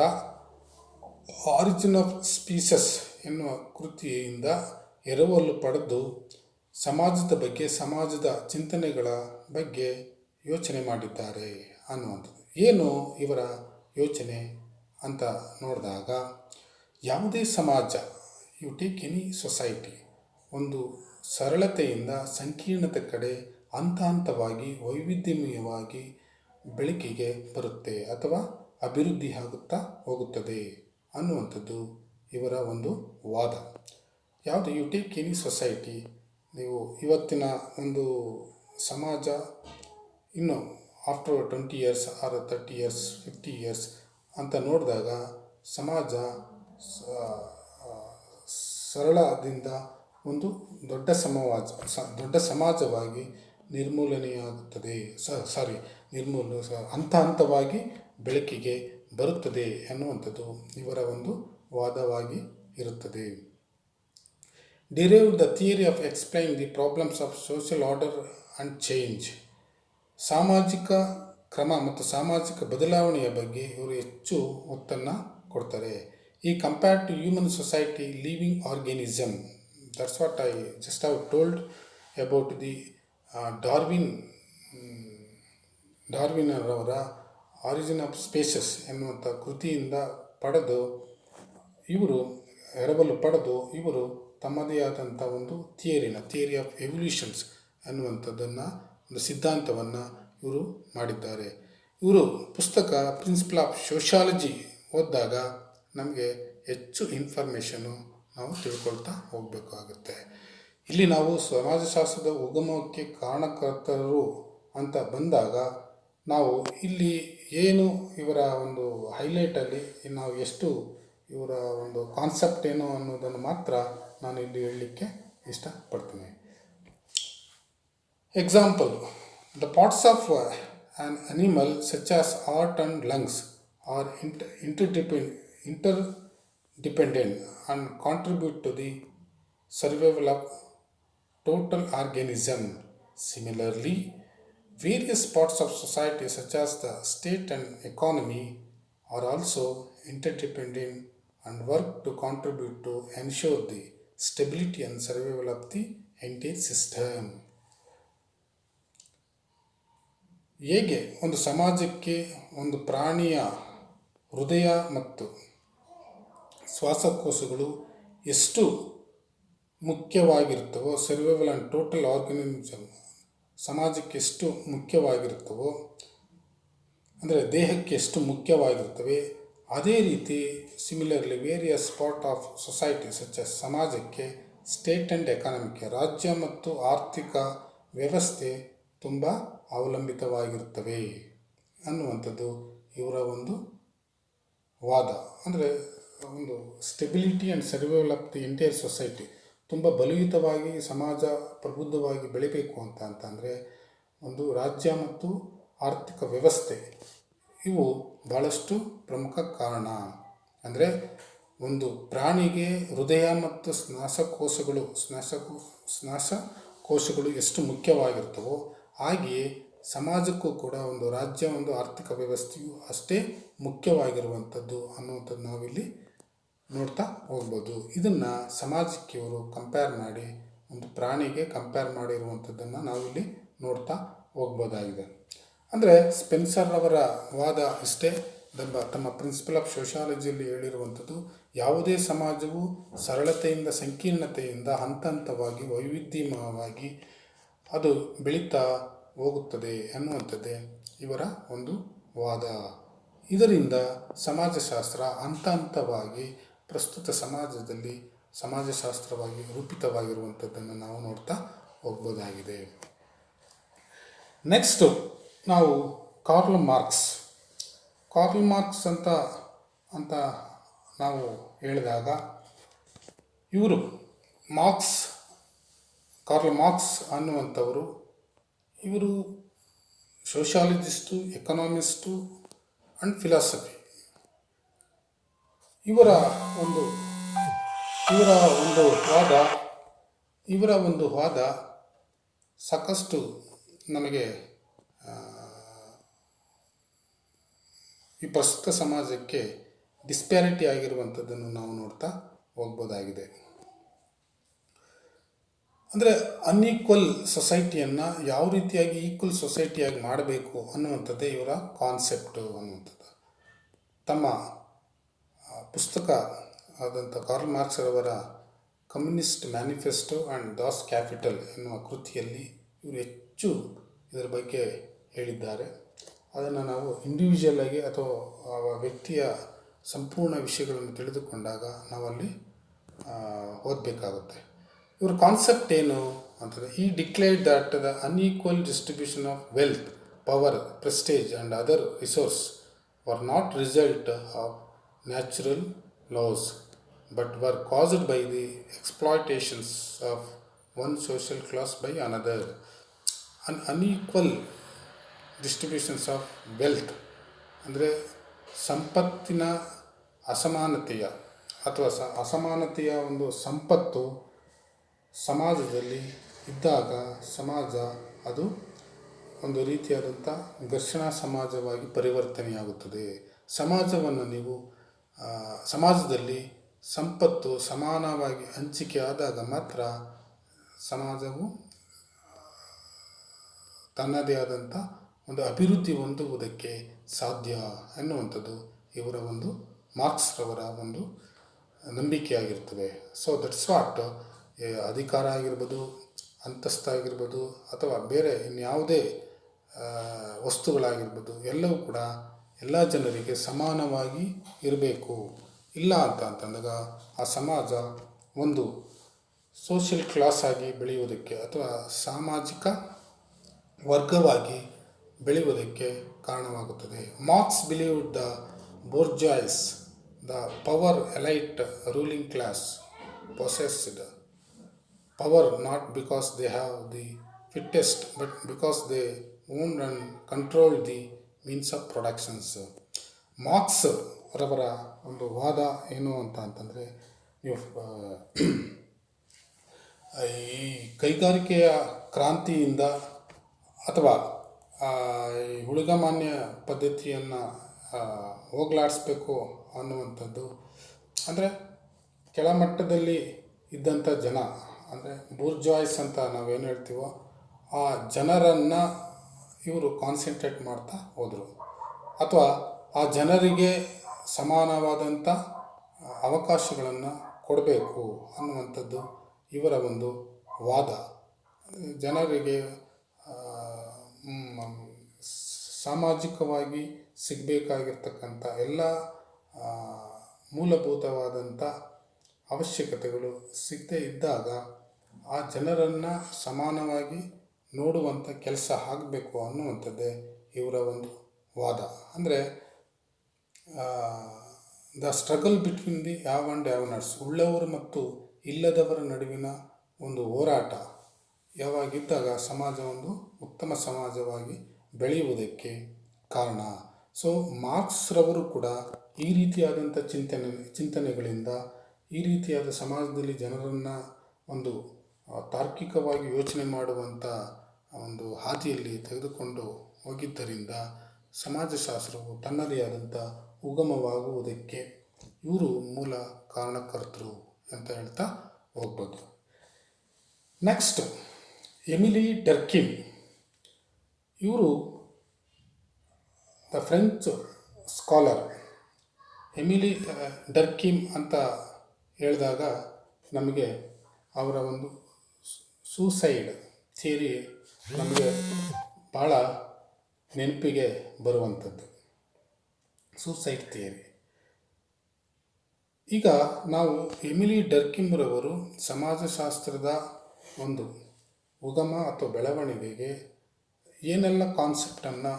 ಆರಿಜಿನ್ ಆಫ್ ಸ್ಪೀಸಸ್ ಎನ್ನುವ ಕೃತಿಯಿಂದ ಎರವಲು ಪಡೆದು ಸಮಾಜದ ಬಗ್ಗೆ, ಸಮಾಜದ ಚಿಂತನೆಗಳ ಬಗ್ಗೆ ಯೋಚನೆ ಮಾಡಿದ್ದಾರೆ ಅನ್ನುವಂಥದ್ದು. ಏನು ಇವರ ಯೋಚನೆ ಅಂತ ನೋಡಿದಾಗ, ಯಾವುದೇ ಸಮಾಜ, ಯು ಟೇಕ್ ಎನಿ ಸೊಸೈಟಿ, ಒಂದು ಸರಳತೆಯಿಂದ ಸಂಕೀರ್ಣತೆ ಕಡೆ ಹಂತ ಹಂತವಾಗಿ ವೈವಿಧ್ಯಮಯವಾಗಿ ಬೆಳಕಿಗೆ ಬರುತ್ತೆ ಅಥವಾ ಅಭಿವೃದ್ಧಿ ಆಗುತ್ತಾ ಹೋಗುತ್ತದೆ ಅನ್ನುವಂಥದ್ದು ಇವರ ಒಂದು ವಾದ. ಯಾವುದು ಯು ಟೇಕ್ ಎನಿ ಸೊಸೈಟಿ, ನೀವು ಇವತ್ತಿನ ಒಂದು ಸಮಾಜ ಇನ್ನು after 20 years R 30 years 50 years ಅಂತ ನೋಡಿದಾಗ ಸಮಾಜ ಸರಳದಿಂದ ಒಂದು ದೊಡ್ಡ ಸಮಾಜವಾಗಿ ನಿರ್ಮೂಲನೆಯಾಗುತ್ತದೆ, ಹಂತ ಹಂತವಾಗಿ ಬೆಳಕಿಗೆ ಬರುತ್ತದೆ ಅನ್ನುವಂಥದ್ದು ಇವರ ಒಂದು ವಾದವಾಗಿ ಇರುತ್ತದೆ. Derived the theory of explain the problems of social order and change. ಸಾಮಾಜಿಕ ಕ್ರಮ ಮತ್ತು ಸಾಮಾಜಿಕ ಬದಲಾವಣೆಯ ಬಗ್ಗೆ ಇವರು ಹೆಚ್ಚು ಒತ್ತನ್ನು ಕೊಡ್ತಾರೆ. He compared to human society living organism, that's what I just have told about the ಡಾರ್ವಿನರವರ ಆರಿಜಿನ್ ಆಫ್ ಸ್ಪೀಸಸ್ ಎನ್ನುವಂಥ ಕೃತಿಯಿಂದ ಎರವಲು ಪಡೆದು ಇವರು ತಮ್ಮದೇ ಆದಂಥ ಒಂದು ಥಿಯರಿ ಆಫ್ ಎವಲ್ಯೂಷನ್ಸ್ ಅನ್ನುವಂಥದ್ದನ್ನು, ಒಂದು ಸಿದ್ಧಾಂತವನ್ನು ಇವರು ಮಾಡಿದ್ದಾರೆ. ಇವರು ಪುಸ್ತಕ ಪ್ರಿನ್ಸಿಪಲ್ ಆಫ್ ಸೋಷಿಯಾಲಜಿ ಓದಿದಾಗ ನಮಗೆ ಹೆಚ್ಚು ಇನ್ಫಾರ್ಮೇಷನ್ನು ನಾವು ತಿಳ್ಕೊಳ್ತಾ ಹೋಗಬೇಕಾಗುತ್ತೆ. ಇಲ್ಲಿ ನಾವು ಸಮಾಜಶಾಸ್ತ್ರದ ಉಗಮಕ್ಕೆ ಕಾರಣಕರ್ತರು ಅಂತ ಬಂದಾಗ ನಾವು ಇಲ್ಲಿ ಏನು ಇವರ ಒಂದು ಹೈಲೈಟಲ್ಲಿ ನಾವು ಎಷ್ಟು ಇವರ ಒಂದು ಕಾನ್ಸೆಪ್ಟ್ ಏನು ಅನ್ನೋದನ್ನು ಮಾತ್ರ ನಾನು ಇಲ್ಲಿ ಹೇಳಲಿಕ್ಕೆ ಇಷ್ಟಪಡ್ತೀನಿ. Example, the parts of an animal such as heart and lungs are interdependent and contribute to the survival of total organism. Similarly, various parts of society such as the state and economy are also interdependent and work to contribute to ensure the stability and survival of the entire system. ಹೇಗೆ ಒಂದು ಸಮಾಜಕ್ಕೆ ಒಂದು ಪ್ರಾಣಿಯ ಹೃದಯ ಮತ್ತು ಶ್ವಾಸಕೋಶಗಳು ಎಷ್ಟು ಮುಖ್ಯವಾಗಿರ್ತವೋ, survival and total organism ಸಮಾಜಕ್ಕೆ ಎಷ್ಟು ಮುಖ್ಯವಾಗಿರ್ತವೋ, ಅಂದರೆ ದೇಹಕ್ಕೆ ಎಷ್ಟು ಮುಖ್ಯವಾಗಿರ್ತವೆ, ಅದೇ ರೀತಿ similarly various part of society such ಸಮಾಜಕ್ಕೆ ಸ್ಟೇಟ್ ಆ್ಯಂಡ್ ಎಕಾನಮಿಕ್ ರಾಜ್ಯ ಮತ್ತು ಆರ್ಥಿಕ ವ್ಯವಸ್ಥೆ ತುಂಬ ಅವಲಂಬಿತವಾಗಿರುತ್ತವೆ ಅನ್ನುವಂಥದ್ದು ಇವರ ಒಂದು ವಾದ. ಅಂದರೆ ಒಂದು stability and survival of the entire society ತುಂಬ ಬಲಯುತವಾಗಿ ಸಮಾಜ ಪ್ರಬುದ್ಧವಾಗಿ ಬೆಳಿಬೇಕು ಅಂತಂದರೆ ಒಂದು ರಾಜ್ಯ ಮತ್ತು ಆರ್ಥಿಕ ವ್ಯವಸ್ಥೆ ಇವು ಭಾಳಷ್ಟು ಪ್ರಮುಖ ಕಾರಣ. ಅಂದರೆ ಒಂದು ಪ್ರಾಣಿಗೆ ಹೃದಯ ಮತ್ತು ಶ್ವಾಸಕೋಶಗಳು ಕೋಶಗಳು ಎಷ್ಟು ಮುಖ್ಯವಾಗಿರ್ತವೋ ಹಾಗೆಯೇ ಸಮಾಜಕ್ಕೂ ಕೂಡ ಒಂದು ರಾಜ್ಯ ಒಂದು ಆರ್ಥಿಕ ವ್ಯವಸ್ಥೆಯು ಅಷ್ಟೇ ಮುಖ್ಯವಾಗಿರುವಂಥದ್ದು ಅನ್ನುವಂಥದ್ದು ನಾವಿಲ್ಲಿ ನೋಡ್ತಾ ಹೋಗ್ಬೋದು. ಇದನ್ನು ಸಮಾಜಕ್ಕೆ ಇವರು ಕಂಪೇರ್ ಮಾಡಿ ಒಂದು ಪ್ರಾಣಿಗೆ ಕಂಪೇರ್ ಮಾಡಿರುವಂಥದ್ದನ್ನು ನಾವಿಲ್ಲಿ ನೋಡ್ತಾ ಹೋಗ್ಬೋದಾಗಿದೆ. ಅಂದರೆ ಸ್ಪೆನ್ಸರ್ ಅವರ ವಾದ ಇಷ್ಟೇ, ತಮ್ಮ ಪ್ರಿನ್ಸಿಪಲ್ ಆಫ್ ಸೋಷಿಯಾಲಜಿಯಲ್ಲಿ ಹೇಳಿರುವಂಥದ್ದು, ಯಾವುದೇ ಸಮಾಜವು ಸರಳತೆಯಿಂದ ಸಂಕೀರ್ಣತೆಯಿಂದ ಹಂತ ಹಂತವಾಗಿ ವೈವಿಧ್ಯಮಯವಾಗಿ ಅದು ಬೆಳೀತಾ ಹೋಗುತ್ತದೆ ಅನ್ನುವಂಥದ್ದೇ ಇವರ ಒಂದು ವಾದ. ಇದರಿಂದ ಸಮಾಜಶಾಸ್ತ್ರ ಹಂತ ಹಂತವಾಗಿ ಪ್ರಸ್ತುತ ಸಮಾಜದಲ್ಲಿ ಸಮಾಜಶಾಸ್ತ್ರವಾಗಿ ರೂಪಿತವಾಗಿರುವಂಥದ್ದನ್ನು ನಾವು ನೋಡ್ತಾ ಹೋಗ್ಬೋದಾಗಿದೆ. ನೆಕ್ಸ್ಟು ನಾವು ಕಾರ್ಲ್ ಮಾರ್ಕ್ಸ್ ಅಂತ ನಾವು ಹೇಳಿದಾಗ ಇವರು ಕಾರ್ಲ್ ಮಾರ್ಕ್ಸ್ ಅನ್ನುವಂಥವರು ಇವರು ಸೋಷಿಯಾಲಜಿಸ್ಟು, ಎಕನಾಮಿಸ್ಟು ಆ್ಯಂಡ್ ಫಿಲಾಸಫಿ. ಇವರ ಒಂದು ವಾದ ಸಾಕಷ್ಟು ನಮಗೆ ಈ ಪ್ರಸ್ತುತ ಸಮಾಜಕ್ಕೆ ಡಿಸ್ಪ್ಯಾರಿಟಿ ಆಗಿರುವಂಥದ್ದನ್ನು ನಾವು ನೋಡ್ತಾ ಹೋಗ್ಬೋದಾಗಿದೆ. ಅಂದರೆ ಅನ್ಈಕ್ವಲ್ ಸೊಸೈಟಿಯನ್ನು ಯಾವ ರೀತಿಯಾಗಿ ಈಕ್ವಲ್ ಸೊಸೈಟಿಯಾಗಿ ಮಾಡಬೇಕು ಅನ್ನುವಂಥದ್ದೇ ಇವರ ಕಾನ್ಸೆಪ್ಟು ಅನ್ನುವಂಥದ್ದು. ತಮ್ಮ ಪುಸ್ತಕ ಆದಂಥ ಕಾರ್ಲ್ ಮಾರ್ಕ್ಸ್ ಅವರ communist manifesto and Das capital ಎನ್ನುವ ಕೃತಿಯಲ್ಲಿ ಇವರು ಹೆಚ್ಚು ಇದರ ಬಗ್ಗೆ ಹೇಳಿದ್ದಾರೆ. ಅದನ್ನು ನಾವು ಇಂಡಿವಿಜುವಲ್ ಆಗಿ ಅಥವಾ ವ್ಯಕ್ತಿಯ ಸಂಪೂರ್ಣ ವಿಷಯಗಳನ್ನು ತಿಳಿದುಕೊಂಡಾಗ ನಾವಲ್ಲಿ ಓದಬೇಕಾಗುತ್ತೆ. ಇವ್ರ ಕಾನ್ಸೆಪ್ಟ್ ಏನು ಅಂತಂದರೆ, ಈ declared that the unequal distribution of wealth, power, prestige and other resource were not result of natural laws but were caused by the exploitations of one social class by another. An unequal distributions of wealth ಅಂದರೆ ಸಂಪತ್ತಿನ ಅಸಮಾನತೆಯ ಅಥವಾ ಅಸಮಾನತೆಯ ಒಂದು ಸಂಪತ್ತು ಸಮಾಜದಲ್ಲಿ ಇದ್ದಾಗ ಸಮಾಜ ಅದು ಒಂದು ರೀತಿಯಾದಂಥ ಘರ್ಷಣಾ ಸಮಾಜವಾಗಿ ಪರಿವರ್ತನೆಯಾಗುತ್ತದೆ. ಸಮಾಜದಲ್ಲಿ ಸಂಪತ್ತು ಸಮಾನವಾಗಿ ಹಂಚಿಕೆ ಆದಾಗ ಮಾತ್ರ ಸಮಾಜವು ತನ್ನದೇ ಆದಂಥ ಒಂದು ಅಭಿವೃದ್ಧಿ ಹೊಂದುವುದಕ್ಕೆ ಸಾಧ್ಯ ಎನ್ನುವಂಥದ್ದು ಇವರ ಒಂದು ಮಾರ್ಕ್ಸ್ರವರ ಒಂದು ನಂಬಿಕೆಯಾಗಿರ್ತದೆ. ಸೊ ದಟ್ಸ್ ವಾಟ್ ಅಧಿಕಾರ ಆಗಿರ್ಬೋದು, ಅಂತಸ್ತಾಗಿರ್ಬೋದು ಅಥವಾ ಬೇರೆ ಇನ್ಯಾವುದೇ ವಸ್ತುಗಳಾಗಿರ್ಬೋದು ಎಲ್ಲವೂ ಕೂಡ ಎಲ್ಲ ಜನರಿಗೆ ಸಮಾನವಾಗಿ ಇರಬೇಕು. ಇಲ್ಲ ಅಂತಂದಾಗ ಆ ಸಮಾಜ ಒಂದು ಸೋಷಿಯಲ್ ಕ್ಲಾಸ್ ಆಗಿ ಬೆಳೆಯುವುದಕ್ಕೆ ಅಥವಾ ಸಾಮಾಜಿಕ ವರ್ಗವಾಗಿ ಬೆಳೆಯುವುದಕ್ಕೆ ಕಾರಣವಾಗುತ್ತದೆ. Marx believed the bourgeois, the power elite ruling class possessed power not because they have the fittest but because they owned and controlled the means of productions. Marks ರವರ ಒಂದು ವಾದ ಏನು ಅಂತಂದರೆ, ನೀವು ಈ ಕೈಗಾರಿಕೆಯ ಕ್ರಾಂತಿಯಿಂದ ಅಥವಾ ಈ ಉಳಿಗಮಾನ್ಯ ಪದ್ಧತಿಯನ್ನು ಹೋಗಲಾಡಿಸ್ಬೇಕು ಅನ್ನುವಂಥದ್ದು, ಅಂದರೆ ಕೆಳಮಟ್ಟದಲ್ಲಿ ಇದ್ದಂಥ ಜನ ಅಂದರೆ ಬೂರ್ಜಾಯ್ಸ್ ಅಂತ ನಾವೇನು ಹೇಳ್ತೀವೋ ಆ ಜನರನ್ನು ಇವರು ಕಾನ್ಸಂಟ್ರೇಟ್ ಮಾಡ್ತಾ ಹೋದರು, ಅಥವಾ ಆ ಜನರಿಗೆ ಸಮಾನವಾದಂಥ ಅವಕಾಶಗಳನ್ನು ಕೊಡಬೇಕು ಅನ್ನುವಂಥದ್ದು ಇವರ ಒಂದು ವಾದ. ಜನರಿಗೆ ಸಾಮಾಜಿಕವಾಗಿ ಸಿಗಬೇಕಾಗಿರ್ತಕ್ಕಂಥ ಎಲ್ಲ ಮೂಲಭೂತವಾದಂಥ ಅವಶ್ಯಕತೆಗಳು ಸಿಗದೇ ಇದ್ದಾಗ ಆ ಜನರನ್ನು ಸಮಾನವಾಗಿ ನೋಡುವಂಥ ಕೆಲಸ ಆಗಬೇಕು ಅನ್ನುವಂಥದ್ದೇ ಇವರ ಒಂದು ವಾದ. ಅಂದರೆ the struggle between the have and have knots, ಉಳ್ಳವರು ಮತ್ತು ಇಲ್ಲದವರ ನಡುವಿನ ಒಂದು ಹೋರಾಟ ಯಾವಾಗಿದ್ದಾಗ ಸಮಾಜ ಒಂದು ಉತ್ತಮ ಸಮಾಜವಾಗಿ ಬೆಳೆಯುವುದಕ್ಕೆ ಕಾರಣ. ಸೊ ಮಾರ್ಕ್ಸ್ರವರು ಕೂಡ ಈ ರೀತಿಯಾದಂಥ ಚಿಂತನೆಗಳಿಂದ ಈ ರೀತಿಯಾದ ಸಮಾಜದಲ್ಲಿ ಜನರನ್ನು ಒಂದು ತಾರ್ಕಿಕವಾಗಿ ಯೋಚನೆ ಮಾಡುವಂಥ ಒಂದು ಹಾದಿಯಲ್ಲಿ ತೆಗೆದುಕೊಂಡು ಹೋಗಿದ್ದರಿಂದ ಸಮಾಜಶಾಸ್ತ್ರವು ತನ್ನದೇ ಆದಂಥ ಉಗಮವಾಗುವುದಕ್ಕೆ ಇವರು ಮೂಲ ಕಾರಣಕರ್ತರು ಅಂತ ಹೇಳ್ತಾ ಹೋಗ್ಬೋದು. Next, Emile Durkheim. ಇವರು the French scholar. Emile Durkheim ಅಂತ ಹೇಳಿದಾಗ ನಮಗೆ ಅವರ ಒಂದು ಸೂಸೈಡ್ ಥಿಯರಿ ನಮಗೆ ಭಾಳ ನೆನಪಿಗೆ ಬರುವಂಥದ್ದು. Suicide theory. ಈಗ ನಾವು ಎಮಿಲಿ ಡರ್ಕಿಮ್ರವರು ಸಮಾಜಶಾಸ್ತ್ರದ ಒಂದು ಉಗಮ ಅಥವಾ ಬೆಳವಣಿಗೆಗೆ ಏನೆಲ್ಲ ಕಾನ್ಸೆಪ್ಟನ್ನು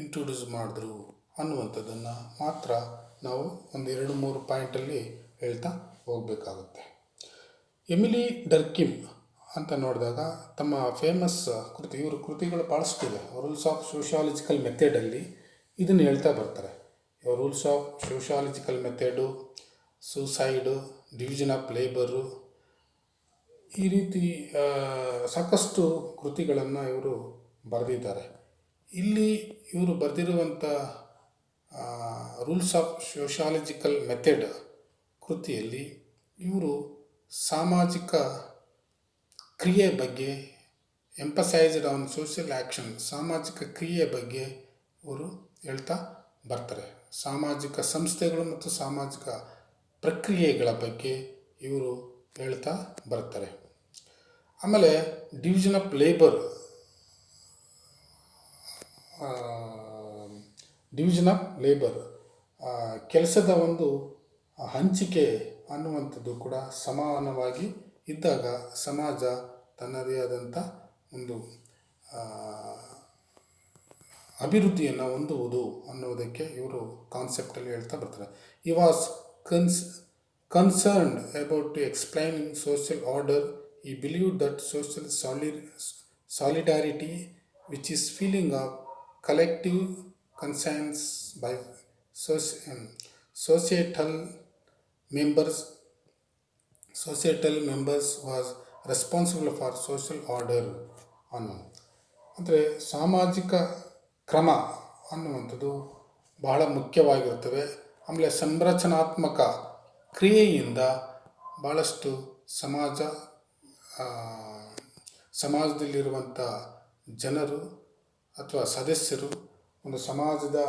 ಇಂಟ್ರೊಡ್ಯೂಸ್ ಮಾಡಿದ್ರು ಅನ್ನುವಂಥದ್ದನ್ನು ಮಾತ್ರ ನಾವು ಒಂದು 2-3 ಪಾಯಿಂಟಲ್ಲಿ ಹೇಳ್ತಾ ಹೋಗಬೇಕಾಗುತ್ತೆ. ಎಮಿಲಿ ಡರ್ಕಿಮ್ ಅಂತ ನೋಡಿದಾಗ ತಮ್ಮ ಫೇಮಸ್ ಕೃತಿ, ಇವರು ಕೃತಿಗಳು ಭಾಳಷ್ಟಿದೆ. ರೂಲ್ಸ್ ಆಫ್ ಸೋಷಿಯಾಲಜಿಕಲ್ ಮೆಥಡಲ್ಲಿ ಇದನ್ನು ಹೇಳ್ತಾ ಬರ್ತಾರೆ. Rules of sociological method, suicide, division of labour, ಈ ರೀತಿ ಸಾಕಷ್ಟು ಕೃತಿಗಳನ್ನು ಇವರು ಬರೆದಿದ್ದಾರೆ. ಇಲ್ಲಿ ಇವರು ಬರೆದಿರುವಂಥ ರೂಲ್ಸ್ ಆಫ್ ಸೋಷಿಯಾಲಜಿಕಲ್ ಮೆಥಡ್ ಕೃತಿಯಲ್ಲಿ ಇವರು ಸಾಮಾಜಿಕ ಕ್ರಿಯೆ ಬಗ್ಗೆ, ಎಂಪಸೈಸ್ಡ್ ಆನ್ ಸೋಷಿಯಲ್ ಆ್ಯಕ್ಷನ್, ಸಾಮಾಜಿಕ ಕ್ರಿಯೆ ಬಗ್ಗೆ ಇವರು ಹೇಳ್ತಾ ಬರ್ತಾರೆ. ಸಾಮಾಜಿಕ ಸಂಸ್ಥೆಗಳು ಮತ್ತು ಸಾಮಾಜಿಕ ಪ್ರಕ್ರಿಯೆಗಳ ಬಗ್ಗೆ ಇವರು ಹೇಳ್ತಾ ಬರ್ತಾರೆ. ಆಮೇಲೆ ಡಿವಿಷನ್ ಆಫ್ ಲೇಬರ್, ಕೆಲಸದ ಒಂದು ಹಂಚಿಕೆ ಅನ್ನುವಂಥದ್ದು ಕೂಡ ಸಮಾನವಾಗಿ ಇದ್ದಾಗ ಸಮಾಜ ತನ್ನದೇ ಆದಂಥ ಒಂದು ಅಭಿವೃದ್ಧಿಯನ್ನು ಹೊಂದುವುದು ಅನ್ನೋದಕ್ಕೆ ಇವರು ಕಾನ್ಸೆಪ್ಟಲ್ಲಿ ಹೇಳ್ತಾ ಬರ್ತಾರೆ. He was concerned about to explaining social order. He believed that social solidarity, which is feeling of collective conscience by societal members was responsible for social order ಅಂದರೆ ಸಾಮಾಜಿಕ ಕ್ರಮ ಅನ್ನುವಂಥದ್ದು ಬಹಳ ಮುಖ್ಯವಾಗಿರುತ್ತವೆ. ಆಮೇಲೆ ಸಂರಚನಾತ್ಮಕ ಕ್ರಿಯೆಯಿಂದ ಭಾಳಷ್ಟು ಸಮಾಜದಲ್ಲಿರುವಂಥ ಜನರು ಅಥವಾ ಸದಸ್ಯರು ಒಂದು ಸಮಾಜದ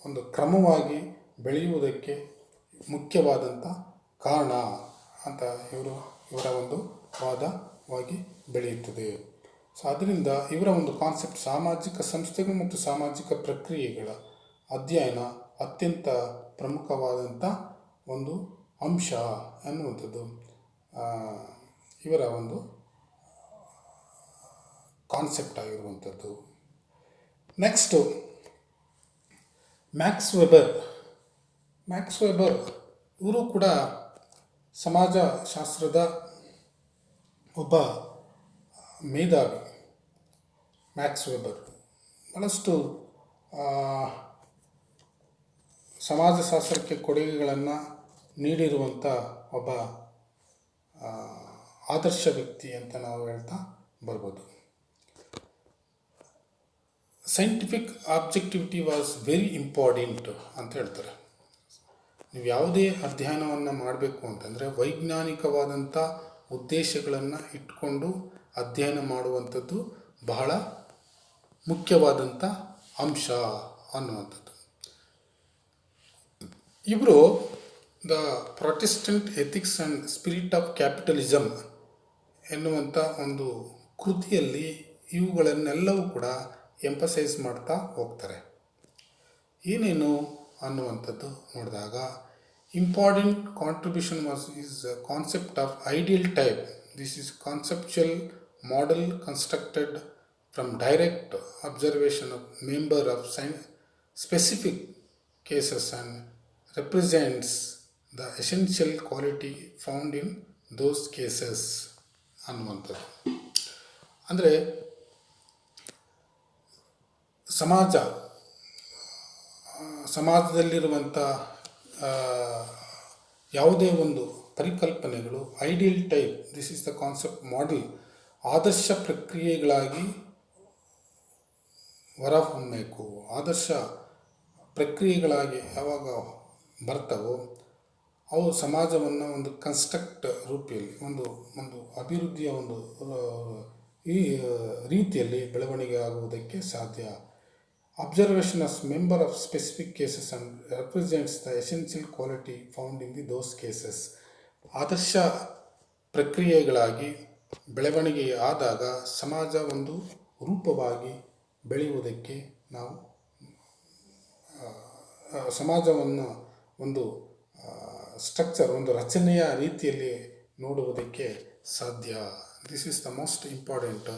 ಒಂದು ಕ್ರಮವಾಗಿ ಬೆಳೆಯುವುದಕ್ಕೆ ಮುಖ್ಯವಾದಂಥ ಕಾರಣ ಅಂತ ಇವರ ಒಂದು ವಾದವಾಗಿ ಬೆಳೆಯುತ್ತದೆ. ಸೊ ಅದರಿಂದ ಇವರ ಒಂದು ಕಾನ್ಸೆಪ್ಟ್ ಸಾಮಾಜಿಕ ಸಂಸ್ಥೆಗಳು ಮತ್ತು ಸಾಮಾಜಿಕ ಪ್ರಕ್ರಿಯೆಗಳ ಅಧ್ಯಯನ ಅತ್ಯಂತ ಪ್ರಮುಖವಾದಂಥ ಒಂದು ಅಂಶ ಅನ್ನುವಂಥದ್ದು ಇವರ ಒಂದು ಕಾನ್ಸೆಪ್ಟ್ ಆಗಿರುವಂಥದ್ದು. ನೆಕ್ಸ್ಟು ಮ್ಯಾಕ್ಸ್ ವೆಬರ್ ಇವರು ಕೂಡ ಸಮಾಜಶಾಸ್ತ್ರದ ಒಬ್ಬ ಮೇಧಾವಿ. ಮ್ಯಾಕ್ಸ್ ವೆಬರ್ ಭಾಳಷ್ಟು ಸಮಾಜಶಾಸ್ತ್ರಕ್ಕೆ ಕೊಡುಗೆಗಳನ್ನು ನೀಡಿರುವಂಥ ಒಬ್ಬ ಆದರ್ಶ ವ್ಯಕ್ತಿ ಅಂತ ನಾವು ಹೇಳ್ತಾ ಬರ್ಬೋದು. Scientific objectivity was very important ಅಂತ ಹೇಳ್ತಾರೆ. ನೀವು ಯಾವುದೇ ಅಧ್ಯಯನವನ್ನು ಮಾಡಬೇಕು ಅಂತಂದರೆ ವೈಜ್ಞಾನಿಕವಾದಂಥ ಉದ್ದೇಶಗಳನ್ನು ಇಟ್ಕೊಂಡು ಅಧ್ಯಯನ ಮಾಡುವಂಥದ್ದು ಬಹಳ ಮುಖ್ಯವಾದಂಥ ಅಂಶ ಅನ್ನುವಂಥದ್ದು. ಇವರು the Protestant ethics and spirit of capitalism ಎನ್ನುವಂಥ ಒಂದು ಕೃತಿಯಲ್ಲಿ ಇವುಗಳನ್ನೆಲ್ಲವೂ ಕೂಡ ಎಂಪಸೈಸ್ ಮಾಡ್ತಾ ಹೋಗ್ತಾರೆ. ಏನೇನು ಅನ್ನುವಂಥದ್ದು ನೋಡಿದಾಗ important contribution is concept of ideal type. This is conceptual model constructed from direct observation of member of specific cases and represents the essential quality found in those cases ಅನ್ನುವಂಥದ್ದು. ಅಂದರೆ ಸಮಾಜದಲ್ಲಿರುವಂಥ ಯಾವುದೇ ಒಂದು ಪರಿಕಲ್ಪನೆಗಳು ideal type, this is the concept model, ಆದರ್ಶ ಪ್ರಕ್ರಿಯೆಗಳಾಗಿ ಹೊರಹೊಮ್ಮಬೇಕು. ಆದರ್ಶ ಪ್ರಕ್ರಿಯೆಗಳಾಗಿ ಯಾವಾಗ ಬರ್ತವೋ ಅವು ಸಮಾಜವನ್ನು ಒಂದು ಕನ್ಸ್ಟ್ರಕ್ಟ್ ರೂಪಿಯಲ್ಲಿ ಒಂದು ಅಭಿವೃದ್ಧಿಯ ಈ ರೀತಿಯಲ್ಲಿ ಬೆಳವಣಿಗೆ ಆಗುವುದಕ್ಕೆ ಸಾಧ್ಯ. Observation as member of specific cases and represents the essential quality found in those cases. ಆದರ್ಶ ಪ್ರಕ್ರಿಯೆಗಳಾಗಿ ಬೆಳವಣಿಗೆ ಆದಾಗ ಸಮಾಜ ಒಂದು ರೂಪವಾಗಿ ಬೆಳೆಯುವುದಕ್ಕೆ ನಾವು ಸಮಾಜವನ್ನು ಒಂದು ಸ್ಟ್ರಕ್ಚರ್, ಒಂದು ರಚನೆಯ ರೀತಿಯಲ್ಲಿ ನೋಡುವುದಕ್ಕೆ ಸಾಧ್ಯ. This is the most important.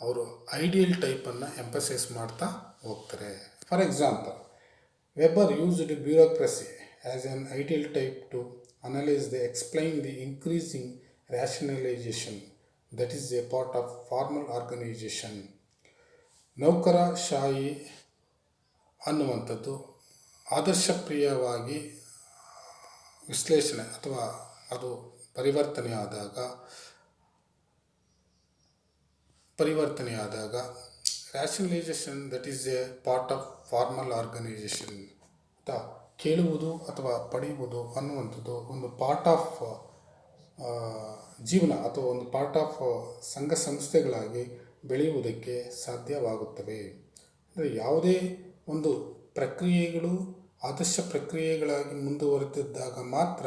ಅವರು ಐಡಿಯಲ್ ಟೈಪನ್ನು ಎಂಫಸೈಸ್ ಮಾಡ್ತಾ ಹೋಗ್ತಾರೆ. For example, Weber used bureaucracy as an ideal type to analyse the explain the increasing rationalisation that is a part of formal organisation. ನೌಕರಶಾಹಿ ಅನ್ನುವಂಥದ್ದು ಆದರ್ಶಪ್ರಿಯವಾಗಿ ವಿಶ್ಲೇಷಣೆ ಅಥವಾ ಅದು ಪರಿವರ್ತನೆಯಾದಾಗ rationalisation that is a part of formal organisation ಅಂತ ಕೇಳುವುದು ಅಥವಾ ಪಡೆಯುವುದು ಅನ್ನುವಂಥದ್ದು ಒಂದು ಪಾರ್ಟ್ ಆಫ್ ಜೀವನ ಅಥವಾ ಒಂದು ಪಾರ್ಟ್ ಆಫ್ ಸಂಘ ಸಂಸ್ಥೆಗಳಾಗಿ ಬೆಳೆಯುವುದಕ್ಕೆ ಸಾಧ್ಯವಾಗುತ್ತವೆ. ಅಂದರೆ ಯಾವುದೇ ಒಂದು ಪ್ರಕ್ರಿಯೆಗಳು ಆದರ್ಶ ಪ್ರಕ್ರಿಯೆಗಳಾಗಿ ಮುಂದುವರೆದಿದ್ದಾಗ ಮಾತ್ರ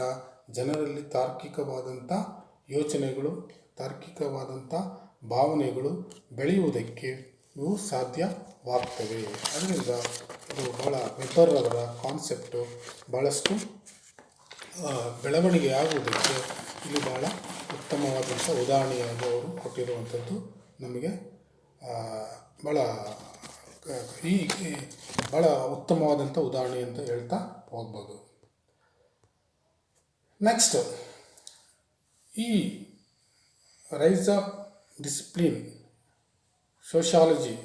ಜನರಲ್ಲಿ ತಾರ್ಕಿಕವಾದಂಥ ಯೋಚನೆಗಳು, ತಾರ್ಕಿಕವಾದಂಥ ಭಾವನೆಗಳು ಬೆಳೆಯುವುದಕ್ಕೆ ಇವು ಸಾಧ್ಯವಾಗ್ತವೆ. ಅದರಿಂದ ಇದು ವೆಬರ್ ಅವರ ಕಾನ್ಸೆಪ್ಟು ಭಾಳಷ್ಟು ಬೆಳವಣಿಗೆ ಆಗುವುದಕ್ಕೆ ಇಲ್ಲಿ ಭಾಳ ಉತ್ತಮವಾದಂಥ ಉದಾಹರಣೆಯಾಗಿ ಅವರು ಕೊಟ್ಟಿರುವಂಥದ್ದು ನಮಗೆ ಭಾಳ ಉತ್ತಮವಾದಂಥ ಉದಾಹರಣೆ ಅಂತ ಹೇಳ್ತಾ ಹೋಗ್ಬೋದು. ನೆಕ್ಸ್ಟ್, ಈ ರೈಸ್ ಆಫ್ ಡಿಸಿಪ್ಲಿನ್ ಸೋಷಿಯಾಲಜಿ,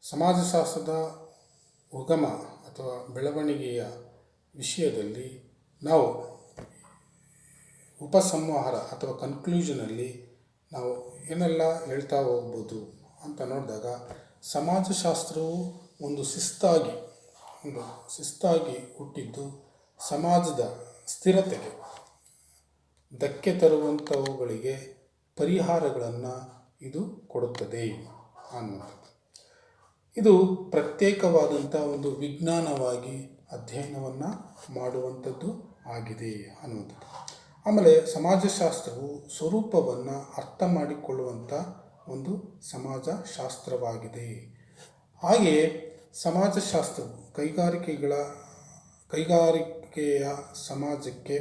ಸಮಾಜಶಾಸ್ತ್ರದ ಉಗಮ ಅಥವಾ ಬೆಳವಣಿಗೆಯ ವಿಷಯದಲ್ಲಿ ನಾವು ಉಪಸಂಹಾರ ಅಥವಾ ಕನ್ಕ್ಲೂಷನಲ್ಲಿ ನಾವು ಏನೆಲ್ಲ ಹೇಳ್ತಾ ಹೋಗ್ಬೋದು ಅಂತ ನೋಡಿದಾಗ, ಸಮಾಜಶಾಸ್ತ್ರವು ಒಂದು ಶಿಸ್ತಾಗಿ ಹುಟ್ಟಿದ್ದು ಸಮಾಜದ ಸ್ಥಿರತೆಗೆ ಧಕ್ಕೆ ತರುವಂಥವುಗಳಿಗೆ ಪರಿಹಾರಗಳನ್ನು ಇದು ಕೊಡುತ್ತದೆ ಅನ್ನುವಂಥದ್ದು. ಇದು ಪ್ರತ್ಯೇಕವಾದಂಥ ಒಂದು ವಿಜ್ಞಾನವಾಗಿ ಅಧ್ಯಯನವನ್ನು ಮಾಡುವಂಥದ್ದು ಆಗಿದೆ ಅನ್ನುವಂಥದ್ದು. ಆಮೇಲೆ ಸಮಾಜಶಾಸ್ತ್ರವು ಸ್ವರೂಪವನ್ನು ಅರ್ಥ ಮಾಡಿಕೊಳ್ಳುವಂಥ ಒಂದು ಸಮಾಜಶಾಸ್ತ್ರವಾಗಿದೆ. ಹಾಗೆಯೇ ಸಮಾಜಶಾಸ್ತ್ರವು ಕೈಗಾರಿಕೆಯ ಸಮಾಜಕ್ಕೆ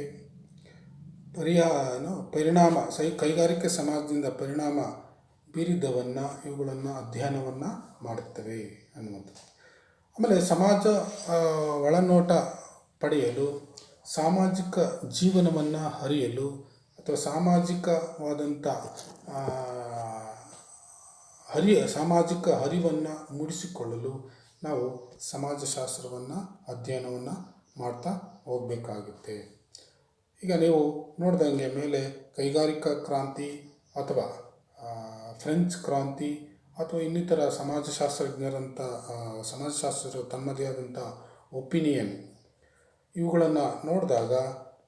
ಕೈಗಾರಿಕೆ ಸಮಾಜದಿಂದ ಪರಿಣಾಮ ಬೀರಿದವನ್ನು ಇವುಗಳನ್ನು ಅಧ್ಯಯನವನ್ನು ಮಾಡುತ್ತವೆ ಅನ್ನುವಂಥದ್ದು. ಆಮೇಲೆ ಸಮಾಜ ಒಳನೋಟ ಪಡೆಯಲು, ಸಾಮಾಜಿಕ ಜೀವನವನ್ನು ಅರಿಯಲು ಅಥವಾ ಸಾಮಾಜಿಕವಾದಂಥ ಸಾಮಾಜಿಕ ಅರಿವನ್ನು ಮೂಡಿಸಿಕೊಳ್ಳಲು ನಾವು ಸಮಾಜಶಾಸ್ತ್ರವನ್ನು ಅಧ್ಯಯನವನ್ನು ಮಾಡ್ತಾ ಹೋಗಬೇಕಾಗುತ್ತೆ. ಈಗ ನೀವು ನೋಡ್ದಂಗೆ ಮೇಲೆ ಕೈಗಾರಿಕಾ ಕ್ರಾಂತಿ ಅಥವಾ ಫ್ರೆಂಚ್ ಕ್ರಾಂತಿ ಅಥವಾ ಇನ್ನಿತರ ಸಮಾಜಶಾಸ್ತ್ರಜ್ಞರು ತಮ್ಮದೇ ಆದಂಥ ಒಪಿನಿಯನ್ ಇವುಗಳನ್ನು ನೋಡಿದಾಗ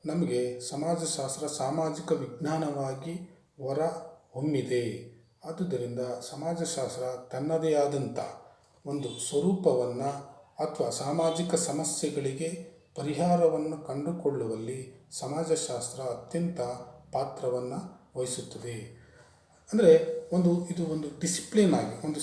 ನಮಗೆ ಸಮಾಜಶಾಸ್ತ್ರ ಸಾಮಾಜಿಕ ವಿಜ್ಞಾನವಾಗಿ ಹೊರ ಹೊಮ್ಮಿದೆ. ಆದುದರಿಂದ ಸಮಾಜಶಾಸ್ತ್ರ ತನ್ನದೇ ಆದಂಥ ಒಂದು ಸ್ವರೂಪವನ್ನು ಅಥವಾ ಸಾಮಾಜಿಕ ಸಮಸ್ಯೆಗಳಿಗೆ ಪರಿಹಾರವನ್ನು ಕಂಡುಕೊಳ್ಳುವಲ್ಲಿ ಸಮಾಜಶಾಸ್ತ್ರ ಅತ್ಯಂತ ಪಾತ್ರವನ್ನು ವಹಿಸುತ್ತದೆ. ಅಂದರೆ ಇದು ಒಂದು ಡಿಸಿಪ್ಲಿನ್ ಆಗಿ ಒಂದು